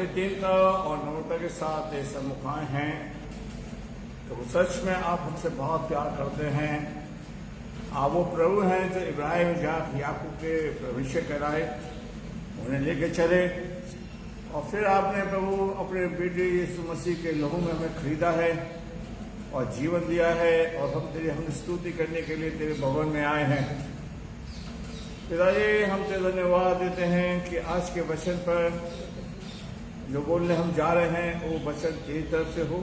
बड़ी दीनता और नम्रता के साथ ये सम्मुख आए हैं। तो सच में आप हमसे बहुत प्यार करते हैं। आप वो प्रभु हैं जो इब्राहिम, इसहाक, याकूब के भविष्य कराए, उन्हें लेके चले, और फिर आपने प्रभु अपने बेटे यीशु मसीह के लहू में हमें खरीदा है और जीवन दिया है, और हम स्तुति करने के लिए तेरे भवन में आए हैं। पिताजी, हम तेरे धन्यवाद देते हैं कि आज के वचन पर जो बोलने हम जा रहे हैं वो वचन तेरी तरफ से हो।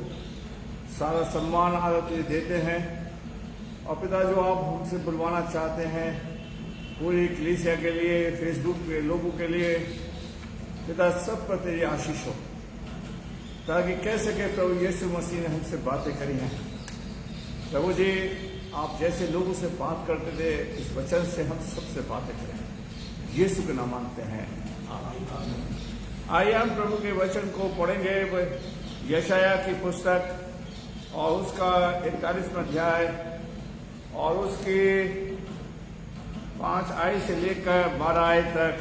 सारा सम्मान आदर तुझे देते हैं, और पिता जो आप हमसे बुलवाना चाहते हैं पूरी कलीसिया के लिए, फेसबुक के लोगों के लिए, पिता सब पर तेरी आशीष हो, ताकि कह सके प्रभु यीशु मसीह ने हमसे बातें करी हैं। प्रभु जी, आप जैसे लोगों से बात करते थे, इस वचन से हम सबसे बातें करें। यीशु के नाम मांगते हैं, आमीन। आइए हम प्रभु के वचन को पढ़ेंगे। यशाया की पुस्तक और उसका 41वां अध्याय और उसकी 5 आयत से लेकर 12 आयत तक।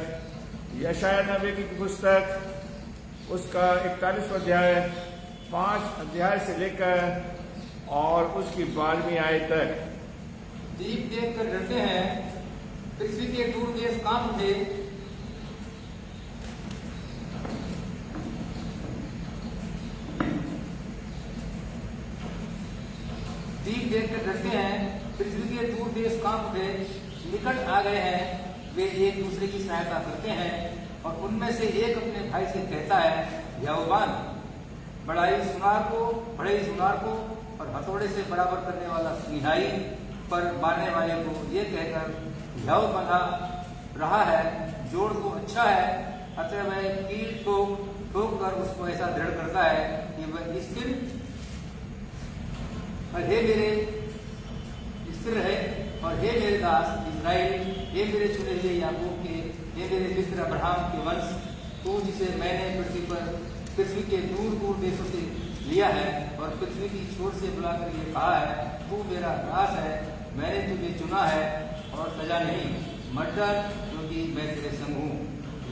यशाया नबी की पुस्तक उसका 41वां अध्याय 5 अध्याय से लेकर और उसकी 12वीं आयत तक। दीप देख कर डरते हैं, पृथ्वी के दूर देश कांप उठे। दीप देख कर डरते हैं, पृथ्वी के दूर देश कांप उठे। निकट आ गए हैं, वे एक दूसरे की सहायता करते हैं, और उनमें से एक अपने भाई से कहता है, यहोवान। बड़े सुनार को और हथौड़े से बराबर करने वाला निहाई पर मारने वाले को ये कहकर यहोवा बंधा रहा है, जोड़ तो अच्छा है, अतः वह कील को ठोक कर उसको ऐसा दृढ़ करता है कि वह स्थिर रहे। और हे मेरे दास इस्राएल, हे मेरे चुने हुए याकूब के, हे मेरे मित्र अब्राहम के वंश, तू जिसे मैंने पृथ्वी के दूर दूर देशों से लिया है और पृथ्वी की छोर से बुलाकर ये कहा है, तू मेरा दास है, मैंने तुझे चुना है और सजा नहीं। मत डर, क्योंकि मैं तेरे संग हूँ।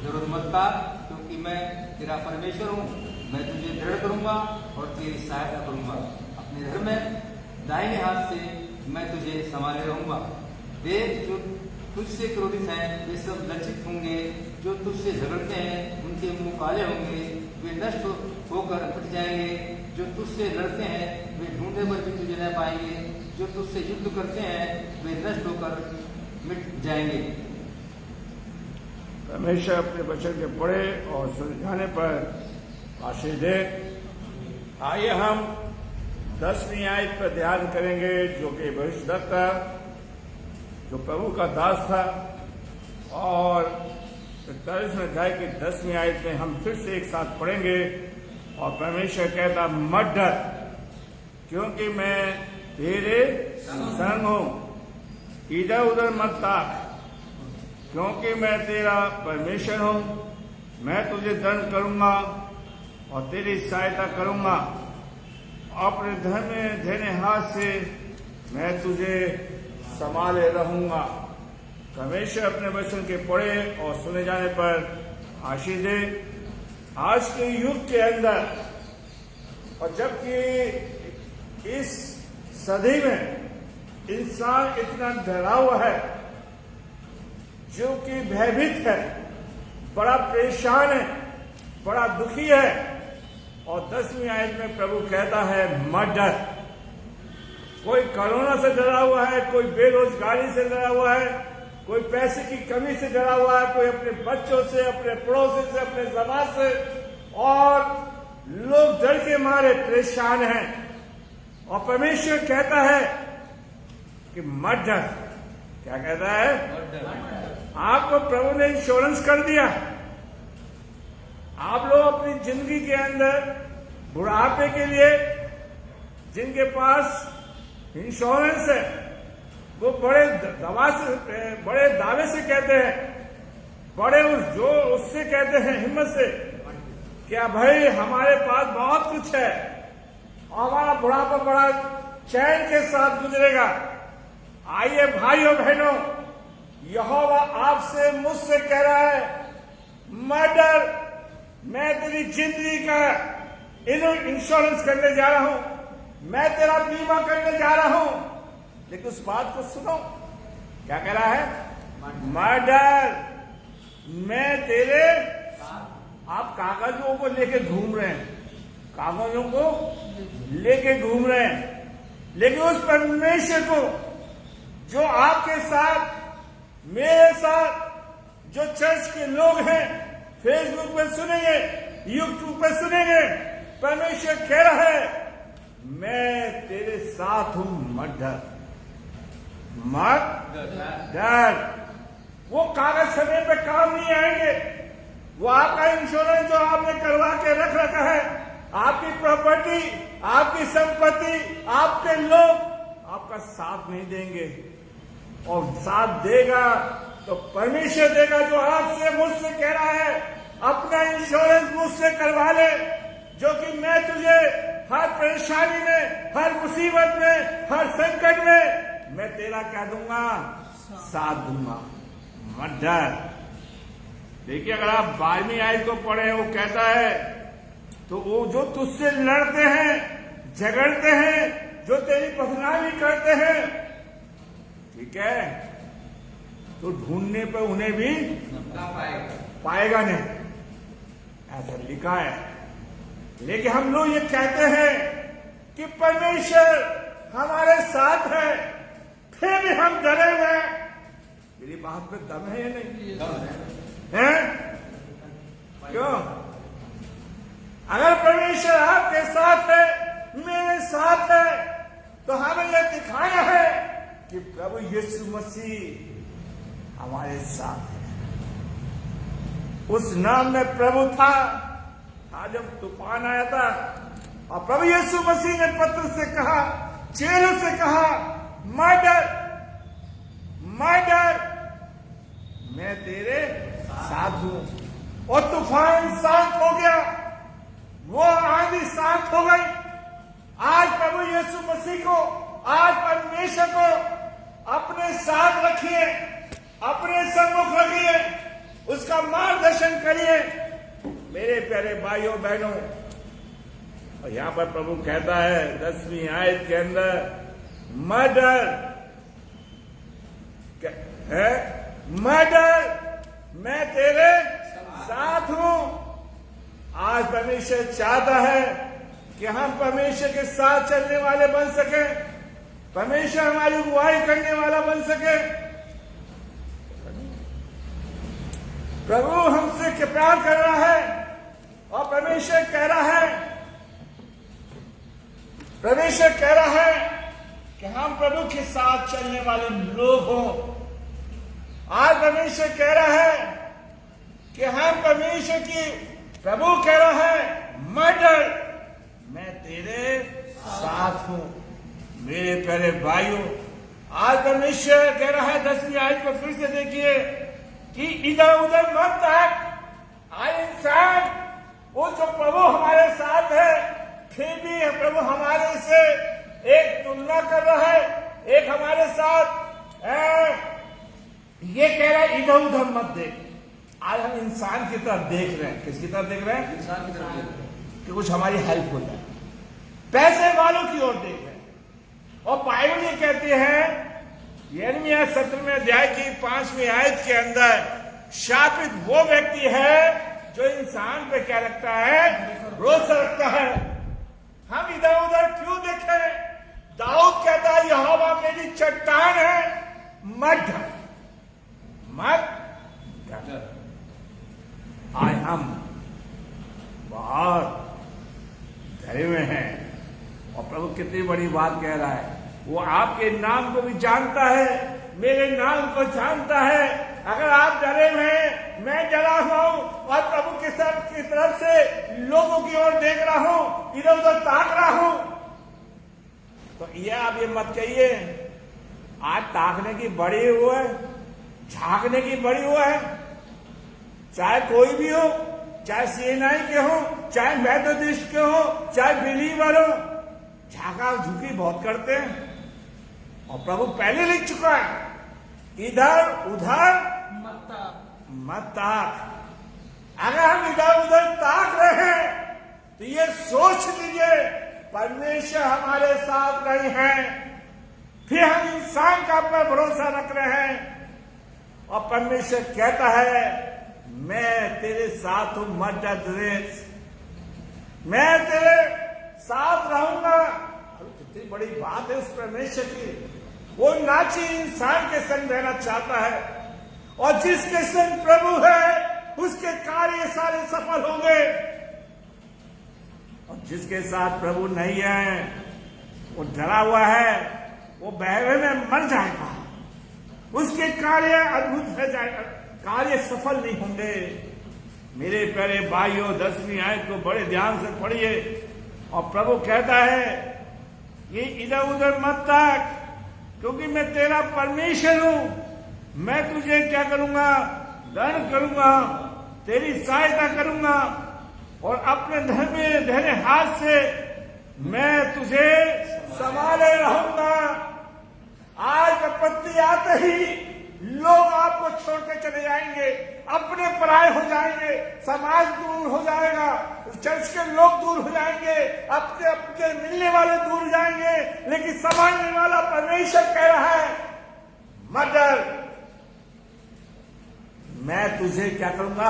जरूरत मत पा, क्योंकि मैं तेरा परमेश्वर हूँ। मैं तुझे दृढ़ करूंगा और तेरी सहायता करूंगा। अपने घर में दाहिने हाथ से मैं तुझे संभाले रहूंगा। देख, जो तुझसे क्रोधित हैं वे सब लज्जित होंगे, जो तुझसे झगड़ते हैं उनके मुंह काले होंगे, वे नष्ट होकर हट जाएंगे। जो तुझसे लड़ते हैं वे ढूंढे पर भी तुझे न पाएंगे, जो तुझसे युद्ध करते हैं वे नष्ट होकर मिट जाएंगे। हमेशा अपने वचन के पढ़े और सुलझाने पर आशीष दे। आइए हम 10वीं आयत पर ध्यान करेंगे, जो कि भविष्यद्वक्ता जो प्रभु का दास था, और 41वें अध्याय की 10वीं आयत में हम फिर से एक साथ पढ़ेंगे। और परमेश्वर कहता, मत डर, क्योंकि मैं तेरे संग हूं। इधर उधर मत ताक, क्योंकि मैं तेरा परमेश्वर हूं। मैं तुझे दंड करूंगा और तेरी सहायता करूंगा। अपने दाहिने हाथ से मैं तुझे संभाले रहूंगा। परमेश्वर अपने वचन के पढ़े और सुने जाने पर आशीष दे। आज के युग के अंदर, और जबकि इस सदी में इंसान इतना डरा हुआ है, जो कि भयभीत है, बड़ा परेशान है, बड़ा दुखी है, और 10वीं आयत में प्रभु कहता है, मत डर। कोई कोरोना से डरा हुआ है, कोई बेरोजगारी से डरा हुआ है, कोई पैसे की कमी से डरा हुआ है, कोई अपने बच्चों से, अपने पड़ोसी से, अपने समाज से, और लोग डर के मारे परेशान हैं। और परमेश्वर कहता है कि मत डर। क्या कहता है? आपको प्रभु ने इंश्योरेंस कर दिया। आप लोग अपनी जिंदगी के अंदर बुढ़ापे के लिए जिनके पास इंश्योरेंस है, वो बड़े दावे से कहते हैं, उससे कहते हैं हिम्मत से, क्या भाई हमारे पास बहुत कुछ है, हमारा बुढ़ापा बड़ा चैन के साथ गुजरेगा। आइए भाइयों बहनों, यहोवा आपसे मुझसे कह रहा है, मत डर, मैं तेरी जिंदगी का इंश्योरेंस करने जा रहा हूं, मैं तेरा बीमा करने जा रहा हूं। लेकिन उस बात को सुनो, क्या कह रहा है? मर्डर, मैं तेरे, आप कागजों को लेके घूम रहे हैं, कागजों को लेके घूम रहे हैं, लेकिन उस परमेश्वर को जो आपके साथ, मेरे साथ, जो चर्च के लोग हैं, फेसबुक पे सुनेंगे, यूट्यूब पे सुनेंगे, परमेश्वर कह रहा है मैं तेरे साथ हूं। मर्डर, वो कागज समय पे काम नहीं आएंगे। वो आपका इंश्योरेंस जो आपने करवा के रख रखा है, आपकी प्रॉपर्टी, आपकी संपत्ति, आपके लोग आपका साथ नहीं देंगे। और साथ देगा तो परमेश्वर देगा, जो आपसे मुझसे कह रहा है अपना इंश्योरेंस मुझसे करवा ले, जो कि मैं तुझे हर परेशानी में, हर मुसीबत में, हर संकट में मैं तेरा क्या दूंगा? साथ दूंगा। मर्डर, देखिए अगर आप 12वीं आयत को पढ़े, वो कहता है तो वो जो तुझसे लड़ते हैं, झगड़ते हैं, जो तेरी बदनामी करते हैं, ठीक है, तो ढूंढने पे उन्हें भी पाएगा नहीं, ऐसा लिखा है। लेकिन हम लोग ये कहते हैं कि परमेश्वर हमारे साथ है, फिर भी हम डरे हुए हैं। मेरी बात पे दम है या नहीं? है? क्यों? अगर परमेश्वर आपके साथ है, मेरे साथ है, तो हमें यह दिखाना है कि प्रभु यीशु मसीह हमारे साथ है। उस नाम में प्रभु था आज जब तूफान आया था, और प्रभु यीशु मसीह ने पत्र से कहा, चेलों से कहा, मर्डर, मैं तेरे साथ हूं। और तूफान शांत हो गया, वो आंधी शांत हो गई। आज प्रभु यीशु मसीह को, आज परमेश्वर को अपने साथ रखिए, अपने सम्मुख रखिए, उसका मार्गदर्शन करिए मेरे प्यारे भाइयों बहनों। और यहां पर प्रभु कहता है 10वीं आयत के अंदर, मर्डर है, मर्डर, मैं तेरे साथ हूं। आज परमेश्वर चाहता है कि हम परमेश्वर के साथ चलने वाले बन सके, परमेश्वर हमारी अगुवाई करने वाला बन सके। प्रभु हमसे प्यार कर रहा है, और परमेश्वर कह रहा है, परमेश्वर कह रहा है कि हम प्रभु के साथ चलने वाले लोग हों। आज परमेश्वर कह रहा है कि हम परमेश्वर की, प्रभु कह रहा है, मर्डर, मैं तेरे साथ हूं। मेरे प्यारे भाइयों, आज परमेश्वर कह रहा है 10वीं आयत को फिर से देखिए कि इधर उधर मत ताक। आए इंसान, वो जो प्रभु हमारे साथ है, फिर भी प्रभु हमारे से एक तुलना कर रहा है, एक हमारे साथ ये कह रहा है इधर उधर मत देख। आज हम इंसान की तरफ देख रहे हैं। किसकी तरफ देख रहे हैं? इंसान की तरफ देख रहे हैं कि कुछ हमारी हेल्प हो जाए, पैसे वालों की ओर देख रहे हैं। और बाइबल ये कहती है यिर्मयाह 17वें अध्याय की 5वीं आयत के अंदर, शापित वो व्यक्ति है जो इंसान पे क्या रखता है? भरोसा रखता है। हम इधर उधर क्यों देखें? दाऊद कहता है यहोवा मेरी चट्टान है, मत आज हम बहुत डरे हुए हैं। और प्रभु कितनी बड़ी बात कह रहा है, वो आपके नाम को भी जानता है, मेरे नाम को जानता है। अगर आप डरे हुए हैं, मैं डरा हूं, और प्रभु की तरफ से लोगों की ओर देख रहा हूं, इधर उधर ताक रहा हूं, तो ये आप ये मत कहिए आज ताकने की बड़ी हुआ है, झांकने की बड़ी हुआ है। चाहे कोई भी हो, चाहे सीएनआई के हो, चाहे मेथोडिस्ट के हो, चाहे बिलीवर हो, झाका झुकी बहुत करते हैं। और प्रभु पहले लिख चुका है, इधर उधर मत ताक। अगर हम इधर उधर ताक रहे हैं तो ये सोच लीजिए परमेश्वर हमारे साथ नहीं है। फिर हम इंसान का अपना भरोसा रख रहे हैं और परमेश्वर कहता है मैं तेरे साथ हूं, मत डर, मैं तेरे साथ रहूंगा। कितनी बड़ी बात है उस परमेश्वर की। वो नाची इंसान के संग रहना चाहता है और जिसके संग प्रभु है उसके कार्य सारे सफल होंगे, और जिसके साथ प्रभु नहीं है वो डरा हुआ है, वो बहरे में मर जाएगा, उसके कार्य अद्भुत रह जाएगा, कार्य सफल नहीं होंगे। मेरे प्यारे भाइयों 10वीं आयत को बड़े ध्यान से पढ़िए और प्रभु कहता है कि इधर उधर मत ताक, क्योंकि मैं तेरा परमेश्वर हूं। मैं तुझे क्या करूंगा? दंड करूंगा, तेरी सहायता करूंगा और अपने धैर्य हाथ से मैं तुझे संभाले रहूंगा। आज विपत्ति आते ही लोग आपको छोड़ के चले जाएंगे, अपने पराये हो जाएंगे, समाज दूर हो जाएगा, चर्च के लोग दूर हो जाएंगे, अपने अपने मिलने वाले दूर हो जाएंगे, लेकिन संभालने वाला परमेश्वर कह रहा है मत डर, मैं तुझे क्या करूंगा?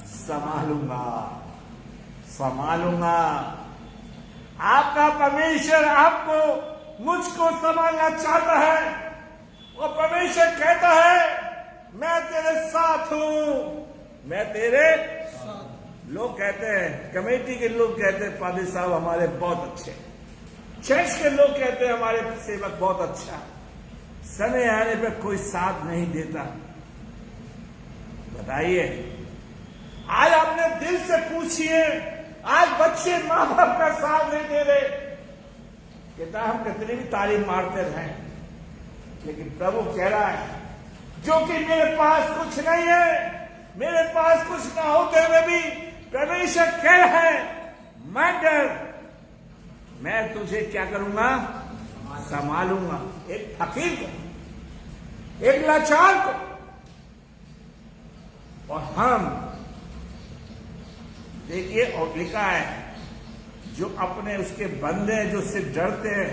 संभालूंगा, संभालूंगा। आपका परमेश्वर आपको मुझको संभालना चाहता है और परमेश्वर कहता है मैं तेरे साथ हूं, मैं तेरे साथ। लोग कहते हैं, कमेटी के लोग कहते हैं पादरी साहब हमारे बहुत अच्छे, चर्च के लोग कहते हैं हमारे सेवक बहुत अच्छा, समय आने पर कोई साथ नहीं देता। बताइए, आज अपने दिल से पूछिए, आज बच्चे मां बाप का साथ नहीं दे रहे। कहता हम कितनी भी तारीफ मारते रहे, लेकिन प्रभु कह रहा है जो कि मेरे पास कुछ नहीं है, मेरे पास कुछ ना होते हुए भी परमेश्वर कह रहा है मत डर, मैं तुझे क्या करूंगा? संभालूंगा। एक फकीर को, एक लाचार को, और हम देखिए और लिखा है जो अपने उसके बंदे जो उससे डरते हैं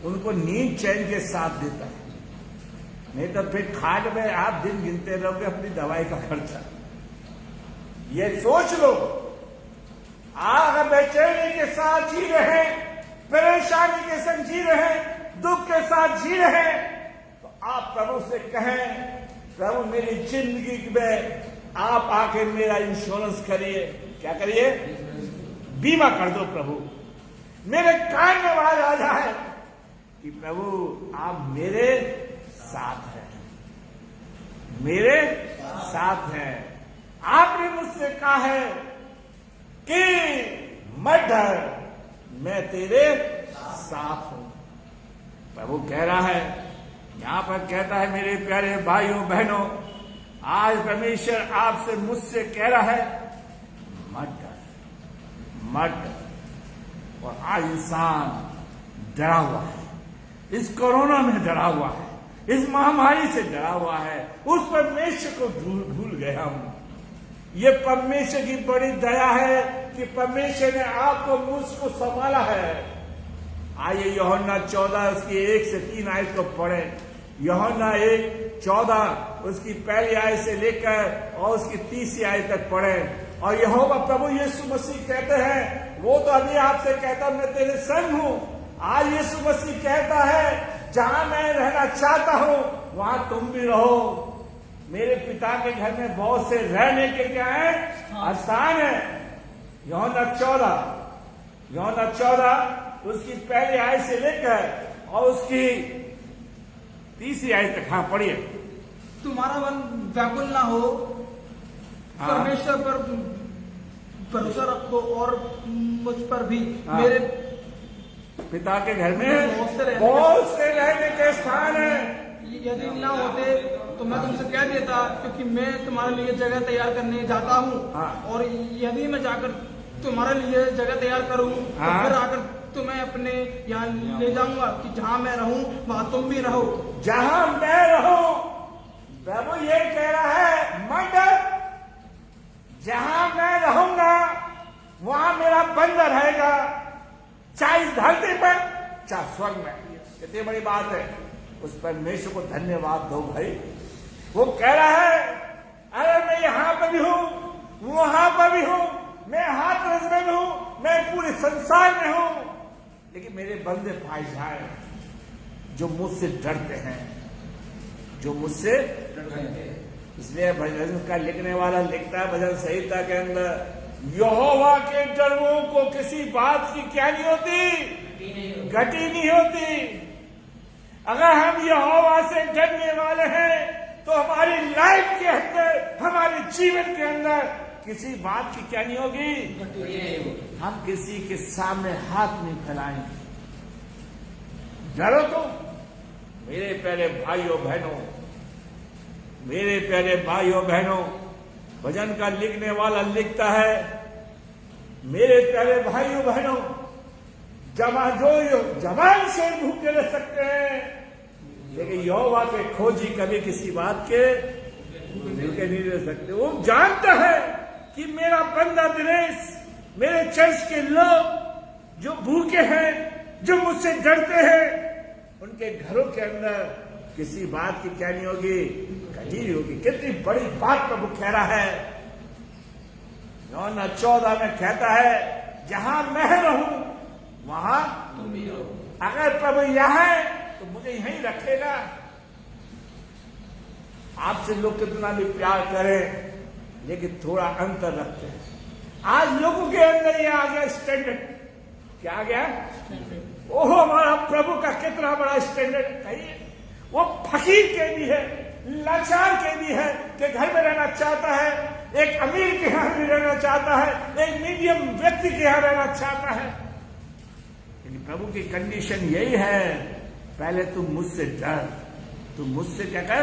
उनको नींद चैन के साथ देता है, नहीं तो फिर खाट में आप दिन गिनते रहोगे अपनी दवाई का खर्चा। ये सोच लो, आप बेचैनी के साथ जी रहे, परेशानी के संग जी रहे, दुख के साथ जी रहे, तो आप प्रभु से कहें प्रभु मेरी जिंदगी में आप आके मेरा इंश्योरेंस करिए। क्या करिए? बीमा कर दो प्रभु। मेरे कान में आवाज आ जाए कि प्रभु आप मेरे साथ हैं, मेरे साथ हैं। आपने मुझसे कहा है कि मत डर, मैं तेरे साथ हूं। प्रभु कह रहा है, यहां पर कहता है मेरे प्यारे भाइयों बहनों, आज परमेश्वर आपसे मुझसे कह रहा है मत डर, मत डर। और आज इंसान डरा हुआ है, इस कोरोना में डरा हुआ है, इस महामारी से डरा हुआ है, उस परमेश्वर को भूल गए हम। ये परमेश्वर की बड़ी दया है कि परमेश्वर ने आपको मुझको संभाला है। आइए यूहन्ना 14 उसकी 1 से 3 आयत को पढ़े। यूहन्ना 1:14 उसकी पहली आयत से लेकर और उसकी 30वीं आयत तक पढ़े। और यहोवा प्रभु यीशु मसीह कहते हैं, वो तो अभी आपसे कहता मैं तेरे संग हूं। आज यीशु मसीह कहता है जहां मैं रहना चाहता हूं वहां तुम भी रहो। मेरे पिता के घर में बहुत से रहने के क्या है? स्थान है। यूहन्ना 14 उसकी पहली आयत से लेकर और उसकी 30वीं आयत तक। हाँ पढ़िए। तुम्हारा मन व्याकुल ना हो, परमेश्वर पर भरोसा रखो और मुझ पर भी। मेरे पिता के घर में बहुत से रहने के स्थान है। यदि ना होते तो मैं तुमसे कह देता, क्योंकि मैं तुम्हारे लिए जगह तैयार करने जाता हूँ। और यदि मैं जाकर तुम्हारे लिए जगह तैयार करूँ तो फिर आकर तुम्हें अपने यहाँ ले जाऊंगा कि जहाँ मैं रहूँ वहाँ तुम भी रहो। जहाँ मैं रहूँ, प्रभु ये कह रहा है मत डर। जहां मैं रहूंगा वहां मेरा बंदा रहेगा, चाहे इस धरती पर चाहे स्वर्ग में। कितनी बड़ी बात है। उस परमेश्वर को धन्यवाद दो भाई। वो कह रहा है अरे मैं यहां पर भी हूं, वहां पर भी हूं, मैं हाथरस में भी हूं, मैं पूरे संसार में हूं, लेकिन मेरे बंदे पाए जाए जो मुझसे डरते हैं, जो मुझसे डरते हैं। इसलिए भजन का लिखने वाला लिखता है भजन संहिता के अंदर, यहोवा के डरों को किसी बात की क्या नहीं होती, घटी नहीं होती। अगर हम यहोवा से डरने वाले हैं तो हमारी लाइफ के अंदर, हमारे जीवन के अंदर किसी बात की क्या नहीं होगी, हम किसी के सामने हाथ नहीं फैलाएंगे। डरो तो मेरे प्यारे भाइयों बहनों, मेरे प्यारे भाइयों बहनों, भजन का लिखने वाला लिखता है मेरे प्यारे भाइयों बहनों, जवान से भूखे रह सकते हैं, लेकिन यहोवा के खोजी कभी किसी बात के भूखे नहीं रह सकते। वो जानता है कि मेरा बंदा दिनेश, मेरे चर्च के लोग जो भूखे हैं, जो मुझसे डरते हैं, उनके घरों के अंदर किसी बात की क्या नहीं होगी, कहीं नहीं होगी। कितनी बड़ी बात प्रभु कह रहा है। यूहन्ना 14 में कहता है जहां मैं रहूं वहां तुम भी रहो। अगर प्रभु यहां है तो मुझे यहीं रखेगा। आपसे लोग कितना भी प्यार करें, लेकिन थोड़ा अंतर रखते हैं। आज लोगों के अंदर ये आ गया स्टैंडर्ड। क्या आ गया? ओहो हमारा प्रभु का कितना बड़ा स्टैंडर्ड है। वो फकीर के भी है, लाचार के भी है कि घर में रहना चाहता है, एक अमीर के यहां भी रहना चाहता है, एक मीडियम व्यक्ति के यहां रहना चाहता है। लेकिन प्रभु की कंडीशन यही है, पहले तुम मुझसे डर, तुम मुझसे क्या कर।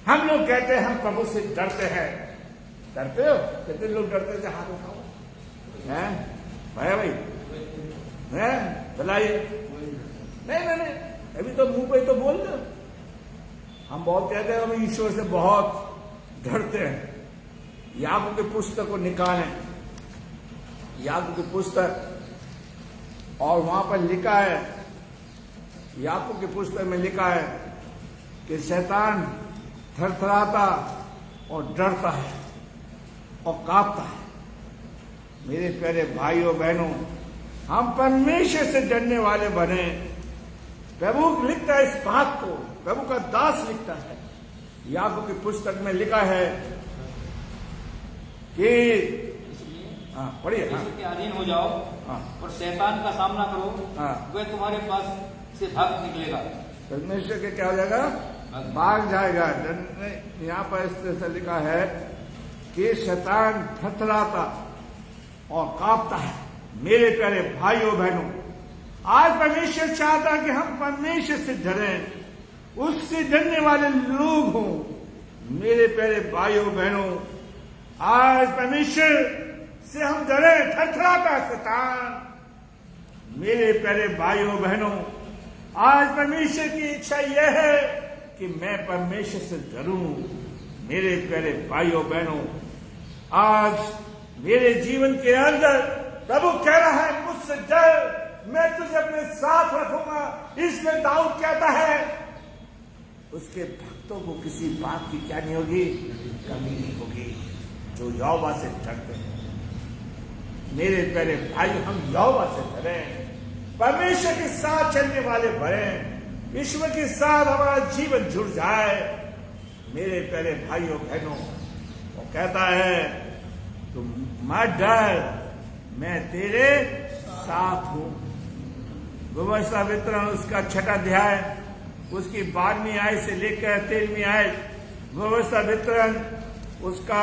हम लोग कहते हैं हम प्रभु से डरते हैं। डरते हो? कितने लोग डरते थे? हाथ उठाओ। हैं भाई बताइए। नहीं, अभी तो मुंह पे तो बोल दो। हम बहुत कहते हैं हम ईश्वर से बहुत डरते हैं। याकूब की पुस्तक को निकालें, याकूब की पुस्तक, और वहां पर लिखा है, याकूब की पुस्तक में लिखा है कि शैतान थरथराता और डरता है और कांपता है। मेरे प्यारे भाइयों बहनों, हम परमेश्वर से डरने वाले बने। प्रभु लिखता है इस बात को, प्रभु का दास लिखता है। याकूब की पुस्तक में लिखा है कि पढ़िए, के अधीन हो जाओ और शैतान का सामना करो, वह तुम्हारे पास से भाग निकलेगा। परमेश्वर के क्या हो जाएगा? भाग जाएगा। यहाँ पर इस तरह से लिखा है कि शैतान थरथराता और कांपता है। मेरे प्यारे भाइयों बहनों, आज परमेश्वर चाहता कि हम परमेश्वर से डरें, उससे डरने वाले लोग हों। मेरे प्यारे भाइयों बहनों, आज परमेश्वर से हम डरें। थरथराता शैतान। मेरे प्यारे भाइयों बहनों, आज परमेश्वर की इच्छा यह है कि मैं परमेश्वर से डरूं। मेरे प्यारे भाइयों बहनों, आज मेरे जीवन के अंदर प्रभु कह रहा है मुझसे डर, मैं तुझे अपने साथ रखूंगा। इसलिए दाऊद कहता है उसके भक्तों को किसी बात की क्या नहीं होगी, कमी नहीं होगी, जो यहोवा से डरते हैं। मेरे प्यारे भाई, हम यहोवा से डरें, परमेश्वर के साथ चलने वाले बने, ईश्वर के साथ हमारा जीवन जुड़ जाए। मेरे प्यारे भाइयों बहनों, वो कहता है तुम मत डर, मैं तेरे साथ हूं। व्यवस्था वितरण उसका 6वां अध्याय, उसकी 12वीं आयत से लेकर 13वीं आयत। व्यवस्था वितरण उसका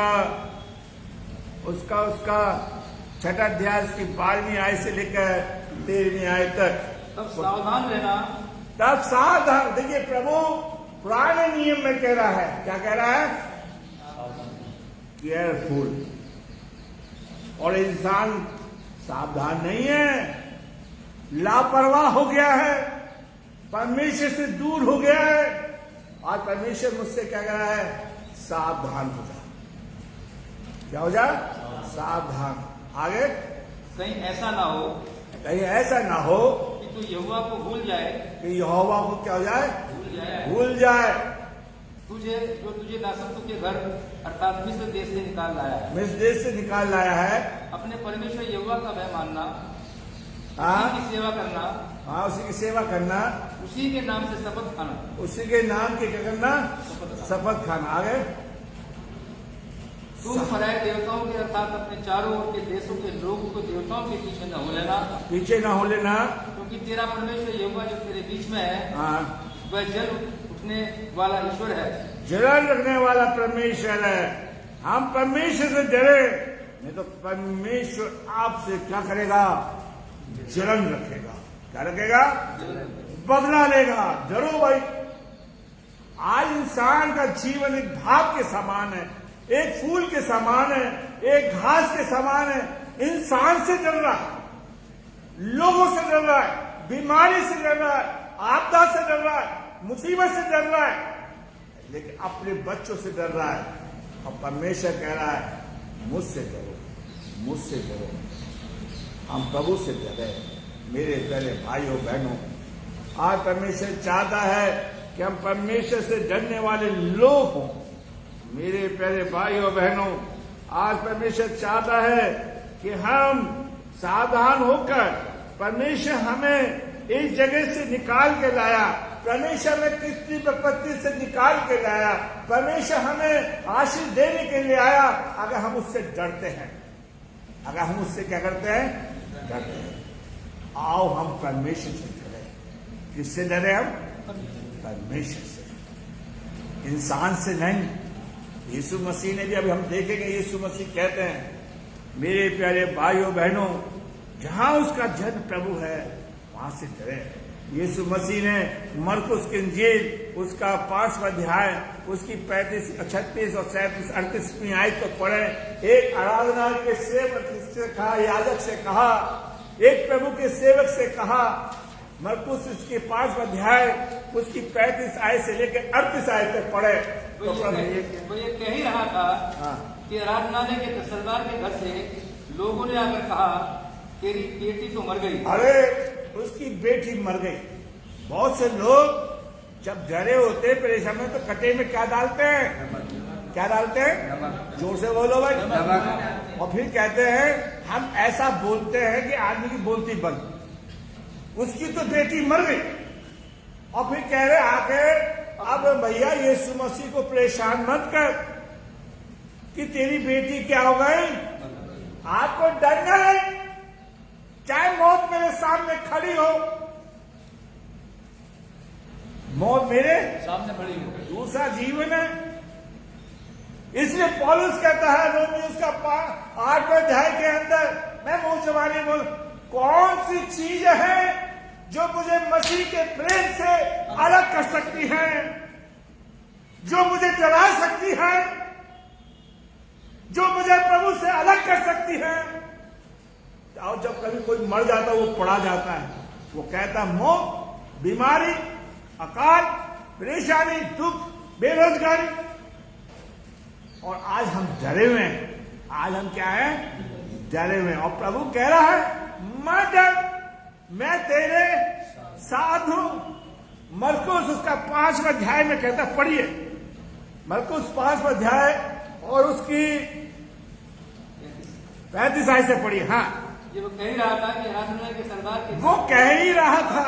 6वां अध्याय, उसकी 12वीं आयत से लेकर 13वीं आयत तक। तब सावधान रहना, तब सावधान। देखिए प्रभु पुराने नियम में कह रहा है, क्या कह रहा है? केयरफुल। और इंसान सावधान नहीं है, लापरवाह हो गया है, परमेश्वर से दूर हो गया है। आज परमेश्वर मुझसे क्या कह रहा है? सावधान हो जा। क्या हो जाए? सावधान। आगे, कहीं ऐसा ना हो कहीं ऐसा ना हो कि तू यहोवा को भूल जाए, कि यहोवा को क्या हो जाए? भूल जाए। तुझे दासत्व के घर अर्थात मिस्र देश से निकाल लाया है, मिस्र देश से निकाल लाया है। अपने परमेश्वर यहोवा का भय मानना, हाँ, उसी की सेवा करना, हाँ, उसी की सेवा करना, उसी के नाम से शपथ खाना, उसी के नाम के क्या करना? शपथ खाना। आगे, तू पराये देवताओं के अर्थात अपने चारों ओर के देशों के लोगों को देवताओं के पीछे न हो लेना, पीछे ना हो लेना, क्योंकि तेरा परमेश्वर यहोवा जो तेरे बीच में है, हाँ, वह जल उठने वाला ईश्वर है, जलन रखने वाला परमेश्वर है। हम परमेश्वर से डरे नहीं तो परमेश्वर आपसे क्या करेगा? जलन रखेगा। क्या रखेगा? बदला लेगा। डरो भाई। आज इंसान का जीवन एक भाव के समान है, एक फूल के समान है, एक घास के समान है। इंसान से डर रहा है, लोगों से डर रहा है, बीमारी से डर रहा है, आपदा से डर रहा है, मुसीबत से डर रहा है, लेकिन अपने बच्चों से डर रहा है। और परमेश्वर कह रहा है मुझसे डरो, मुझसे डरो। हम प्रभु से डरे। मेरे प्यारे भाइयों बहनों, आज परमेश्वर चाहता है कि हम परमेश्वर से डरने वाले लोग हों। मेरे प्यारे भाइयों बहनों, आज परमेश्वर चाहता है कि हम सावधान होकर, परमेश्वर हमें इस जगह से निकाल के लाया, परमेश्वर हमें किसी विपत्ति से निकाल के लाया, परमेश्वर हमें आशीष देने के लिए आया। अगर हम उससे डरते हैं, अगर हम उससे क्या करते हैं? डरते हैं। आओ हम परमेश्वर से डरे। किससे डरे हम? परमेश्वर से, इंसान से नहीं। यीशु मसीह ने भी, अभी हम देखेंगे, यीशु मसीह कहते हैं मेरे प्यारे भाइयों बहनों, जहां उसका जन्म प्रभु है वहां से डरे। यीशु मसीह ने मरकुस की इंजील उसका 5वां अध्याय उसकी 35, 36 और 37, 38वीं आयत को पढ़े। एक आराधना के सेवक से कहा, याजक से कहा, एक प्रभु के सेवक से कहा, मरकुस उसके 5वां अध्याय उसकी 35 आयत से लेकर 38 आयत तक पढ़े। तो ये कह ही रहा था, हाँ, कि आराधनालय के सरदार के घर से लोगों ने आकर कहा तेरी बेटी तो मर गई। अरे उसकी बेटी मर गई। बहुत से लोग जब डरे होते, परेशान में, तो कटे में क्या डालते हैं? क्या डालते हैं? जोर से बोलो भाई। और फिर कहते हैं हम ऐसा बोलते हैं कि आदमी की बोलती बंद। उसकी तो बेटी मर गई और फिर कह रहे आके अब भैया यीशु मसीह को परेशान मत कर कि तेरी बेटी क्या हो गई। आपको डरना है, चाहे मौत मेरे सामने खड़ी हो, मौत मेरे सामने खड़ी हो, दूसरा जीवन है। इसलिए पौलुस कहता है रोमी उसका 8वें अध्याय के अंदर, मैं मुंह जबानी बोल, कौन सी चीज है जो मुझे मसीह के प्रेम से अलग कर सकती है, जो मुझे डरा सकती है, जो मुझे प्रभु से अलग कर सकती है। और जब कभी कोई मर जाता है, वो पड़ा जाता है, वो कहता मौत, बीमारी, अकाल, परेशानी, दुख, बेरोजगारी। और आज हम डरे हुए हैं। आज हम क्या है? डरे हुए हैं। और प्रभु कह रहा है मत डर, मैं तेरे साथ हूं। मरकुस उसका 5वां अध्याय में कहता, पढ़िए मरकुस 5वां अध्याय और उसकी 35 आयत से पढ़िए। हाँ, ये वो कह ही रहा था कि आराधनालय के सरदार के, वो कह ही रहा था,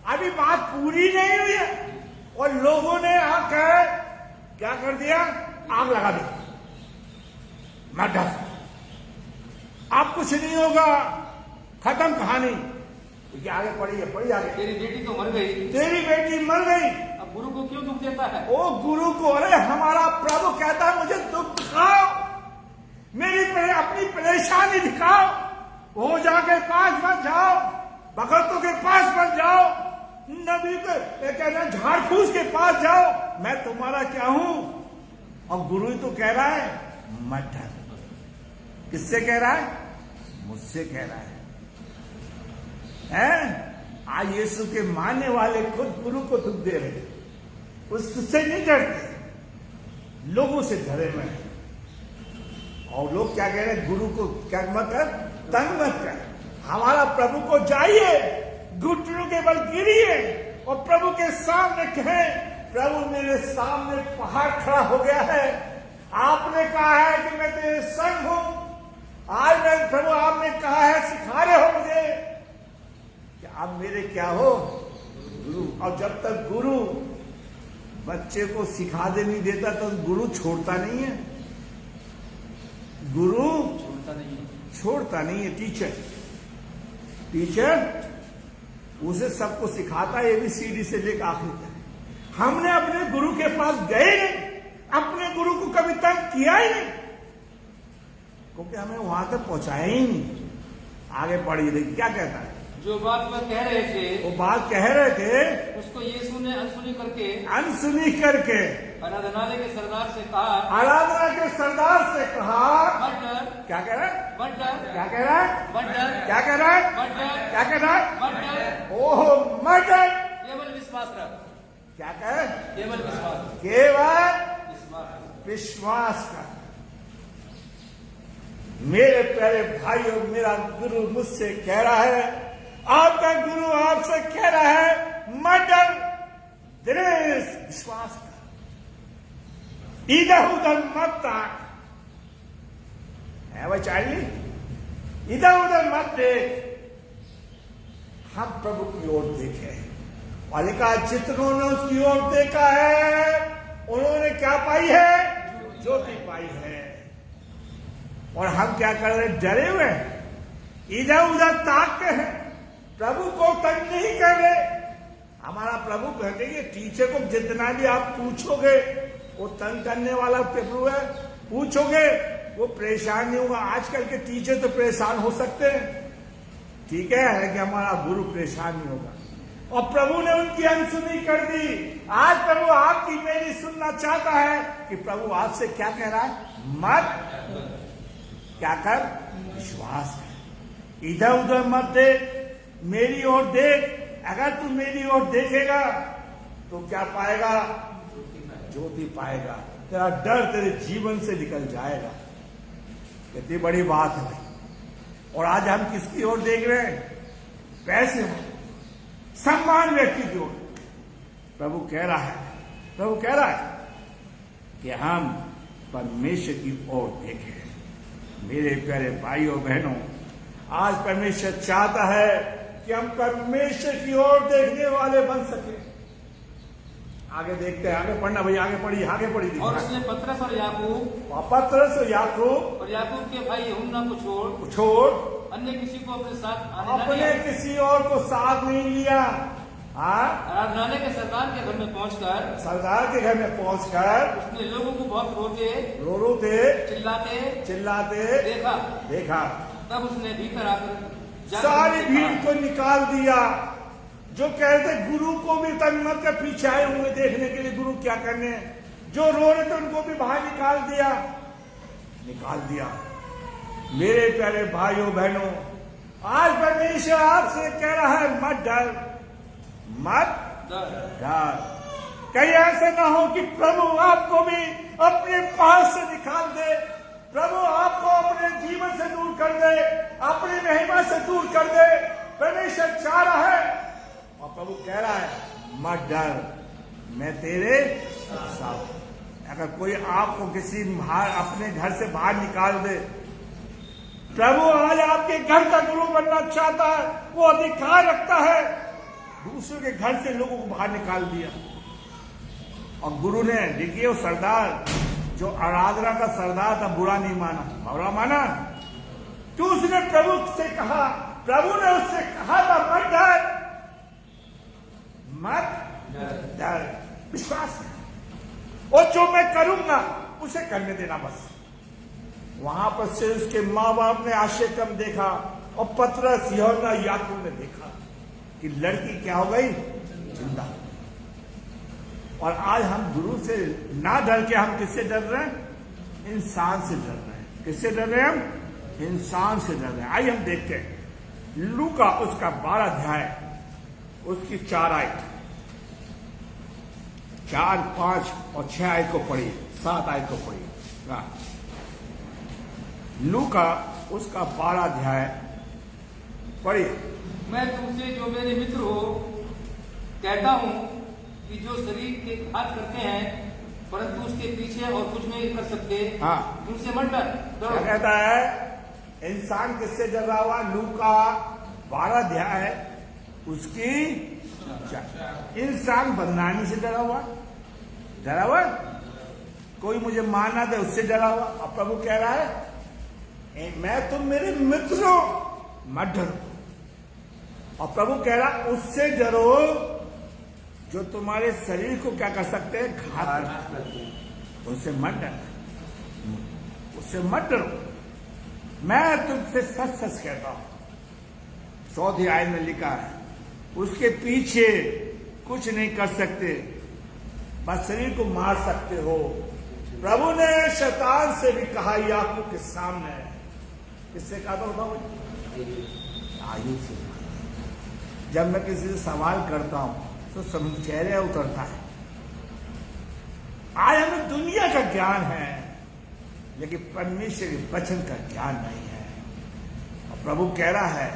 अभी बात पूरी नहीं हुई है और लोगों ने आकर क्या कर दिया? आग लगा दी। मत डर, अब कुछ नहीं होगा, खत्म कहानी। क्योंकि आगे पढ़िए, पढ़िए आगे। तेरी बेटी तो मर गई, तेरी बेटी मर गई, अब गुरु को क्यों दुख देता है? ओ गुरु को, अरे हमारा प्रभु कहता है मुझे दुख दिखाओ, मेरी अपनी परेशानी दिखाओ, हो जाके पास मत जाओ, भगतों के पास मत जाओ, नबी के कहना झाड़ फूस के पास जाओ, मैं तुम्हारा क्या हूं। और गुरु ही तो कह रहा है मत डर। किससे कह रहा है? मुझसे कह रहा है। आज यीशु के मानने वाले खुद गुरु को दुख दे रहे, उससे नहीं डरते, लोगों से डरे हुए हैं। और लोग क्या कह रहे हैं, गुरु को क्या मत कर, तंग मत कर। हमारा प्रभु को जाइए, घुटनों के बल गिरिए और प्रभु के सामने कहें, प्रभु मेरे सामने पहाड़ खड़ा हो गया है, आपने कहा है कि मैं तेरे संग हूं, आज मैं प्रभु आपने कहा है सिखा रहे हो मुझे कि आप मेरे क्या हो, गुरु। और जब तक गुरु बच्चे को सिखा दे नहीं देता तो गुरु छोड़ता नहीं है, गुरु छोड़ता नहीं है। टीचर उसे सबको सिखाता है, ABCD से लेकर आखिर तक। हमने अपने गुरु के पास गए नहीं, अपने गुरु को कभी तंग किया ही नहीं, क्योंकि हमें वहां तक पहुंचाया ही नहीं। आगे पढ़िए, देखिए क्या कहता है। जो बात वह कह रहे थे, वो बात कह रहे थे, उसको यीशु ने अनसुनी करके आराधनालय के सरदार से कहा, मत डर। क्या कह रहा है, मत डर। क्या कह रहा है, मत डर। क्या कह रहा है, मत डर। क्या कह रहा है, मत डर। ओह मत डर, केवल विश्वास रख। क्या कहे, केवल विश्वास। केवल विश्वास कर। मेरे प्यारे भाइयों, मेरा गुरु मुझसे कह रहा है, आपका गुरु आपसे कह रहा है, मत डर, दृढ़ विश्वास कर, इधर उधर मत ताक, है वह चाहिए, इधर उधर मत देख। हम प्रभु की ओर देखे और लिखा, जितनों ने उसकी ओर देखा है उन्होंने क्या पाई है, ज्योति पाई है। और हम क्या कर रहे, डरे हुए, इधर उधर ताकते हैं, प्रभु को तंग नहीं कर रहे। हमारा प्रभु कहते हैं, टीचर को जितना भी आप पूछोगे वो तंग करने वाला प्रभु है, पूछोगे वो परेशान नहीं होगा। आजकल के टीचर तो परेशान हो सकते हैं, ठीक है, कि हमारा गुरु परेशान नहीं होगा। और प्रभु ने उनकी अनसुनी कर दी। आज प्रभु आपकी मेरी सुनना चाहता है कि प्रभु आपसे क्या कह रहा है, मत क्या कर, विश्वास कर, इधर उधर मत देख, मेरी ओर देख। अगर तू मेरी ओर देखेगा तो क्या पाएगा, ज्योति पाएगा, तेरा डर तेरे जीवन से निकल जाएगा। कितनी बड़ी बात है भाई। और आज हम किसकी ओर देख रहे हैं, पैसे हो, सम्मान व्यक्ति की ओर। प्रभु कह रहा है कि हम परमेश्वर की ओर देखें। मेरे प्यारे भाइयों बहनों, आज परमेश्वर चाहता है कि हम परमेश्वर की ओर देखने वाले बन सके। आगे देखते हैं, आगे पढ़ना भैया, आगे पढ़िए, आगे पढ़िए। और उसने पतरस और याकूब और याकूब के भाई यूहन्ना को छोड़ अन्य किसी को अपने साथ अपने किसी और को साथ नहीं लिया। आराधनालय के सरदार के घर में पहुंचकर उसने लोगों को बहुत रोते चिल्लाते देखा। तब उसने भीतर आकर सारी भीड़ को निकाल दिया। जो कहते गुरु को भी तंग मत कर, पीछे आए हुए देखने के लिए गुरु क्या करने, जो रो रहे थे उनको भी बाहर निकाल दिया। मेरे प्यारे भाइयों बहनों, आज परमेश्वर आपसे कह रहा है, मत डर। कहीं ऐसे ना हो कि प्रभु आपको भी अपने पास से निकाल दे, प्रभु आपको अपने जीवन से दूर कर दे, अपनी महिमा से दूर कर दे। परमेश्वर चाह रहा है और प्रभु कह रहा है, मत डर, मैं तेरे साथ। अगर कोई आपको किसी अपने घर से बाहर निकाल दे, प्रभु आज आपके घर का गुरु बनना चाहता है, वो अधिकार रखता है। दूसरों के घर से लोगों को बाहर निकाल दिया। और गुरु ने, देखिए, वो सरदार जो आराधना का सरदार था, बुरा नहीं माना, तो उसने प्रभु से कहा, प्रभु ने उससे कहा था, मत डर, विश्वास कर, और जो मैं करूंगा उसे करने देना बस। वहां पर से उसके माँ बाप ने आश्चर्य कम देखा और पतरस, यूहन्ना, याकूब ने देखा कि लड़की क्या हो गई, जिंदा। और आज हम गुरु से ना डर के हम किससे डर रहे हैं, इंसान से डर रहे हैं। किससे डर रहे हैं हम, इंसान से डर रहे हैं। आइए हम देखते हैं लूका उसका 12 अध्याय, उसकी 4 आयत, 4, 5 और 6 आयत को पढ़िए, 7 आयत को पढ़िए। लूका उसका 12 अध्याय पढ़िए। मैं तुमसे जो मेरे मित्र हो कहता हूँ कि जो शरीर के घात करते हैं परंतु उसके पीछे और कुछ नहीं कर सकते, हाँ, उनसे मत क्या डरो। कहता है? इंसान किससे डरा हुआ? लूका 12 अध्याय उसकी इंसान बदनामी से डरा हुआ, कोई मुझे मारना दे उससे डरा हुआ। अब प्रभु कह रहा है मैं तुम मेरे मित्र हो, मत डरो। और प्रभु कह रहा उससे डरो जो तुम्हारे शरीर को क्या कर सकते हैं? घात करते हैं। उससे मत डरो, उससे मत डरो। मैं तुमसे सच सच कहता हूं, 4th आयत में लिखा है उसके पीछे कुछ नहीं कर सकते, बस शरीर को मार सकते हो। प्रभु ने शैतान से भी कहा याकूब के सामने, किससे कहा था बताओ? आयु से। जब मैं किसी से सवाल करता हूं तो चेहरे उतरता है। आज हमें दुनिया का ज्ञान है लेकिन परमेश्वर के वचन का ज्ञान नहीं है। और प्रभु कह रहा है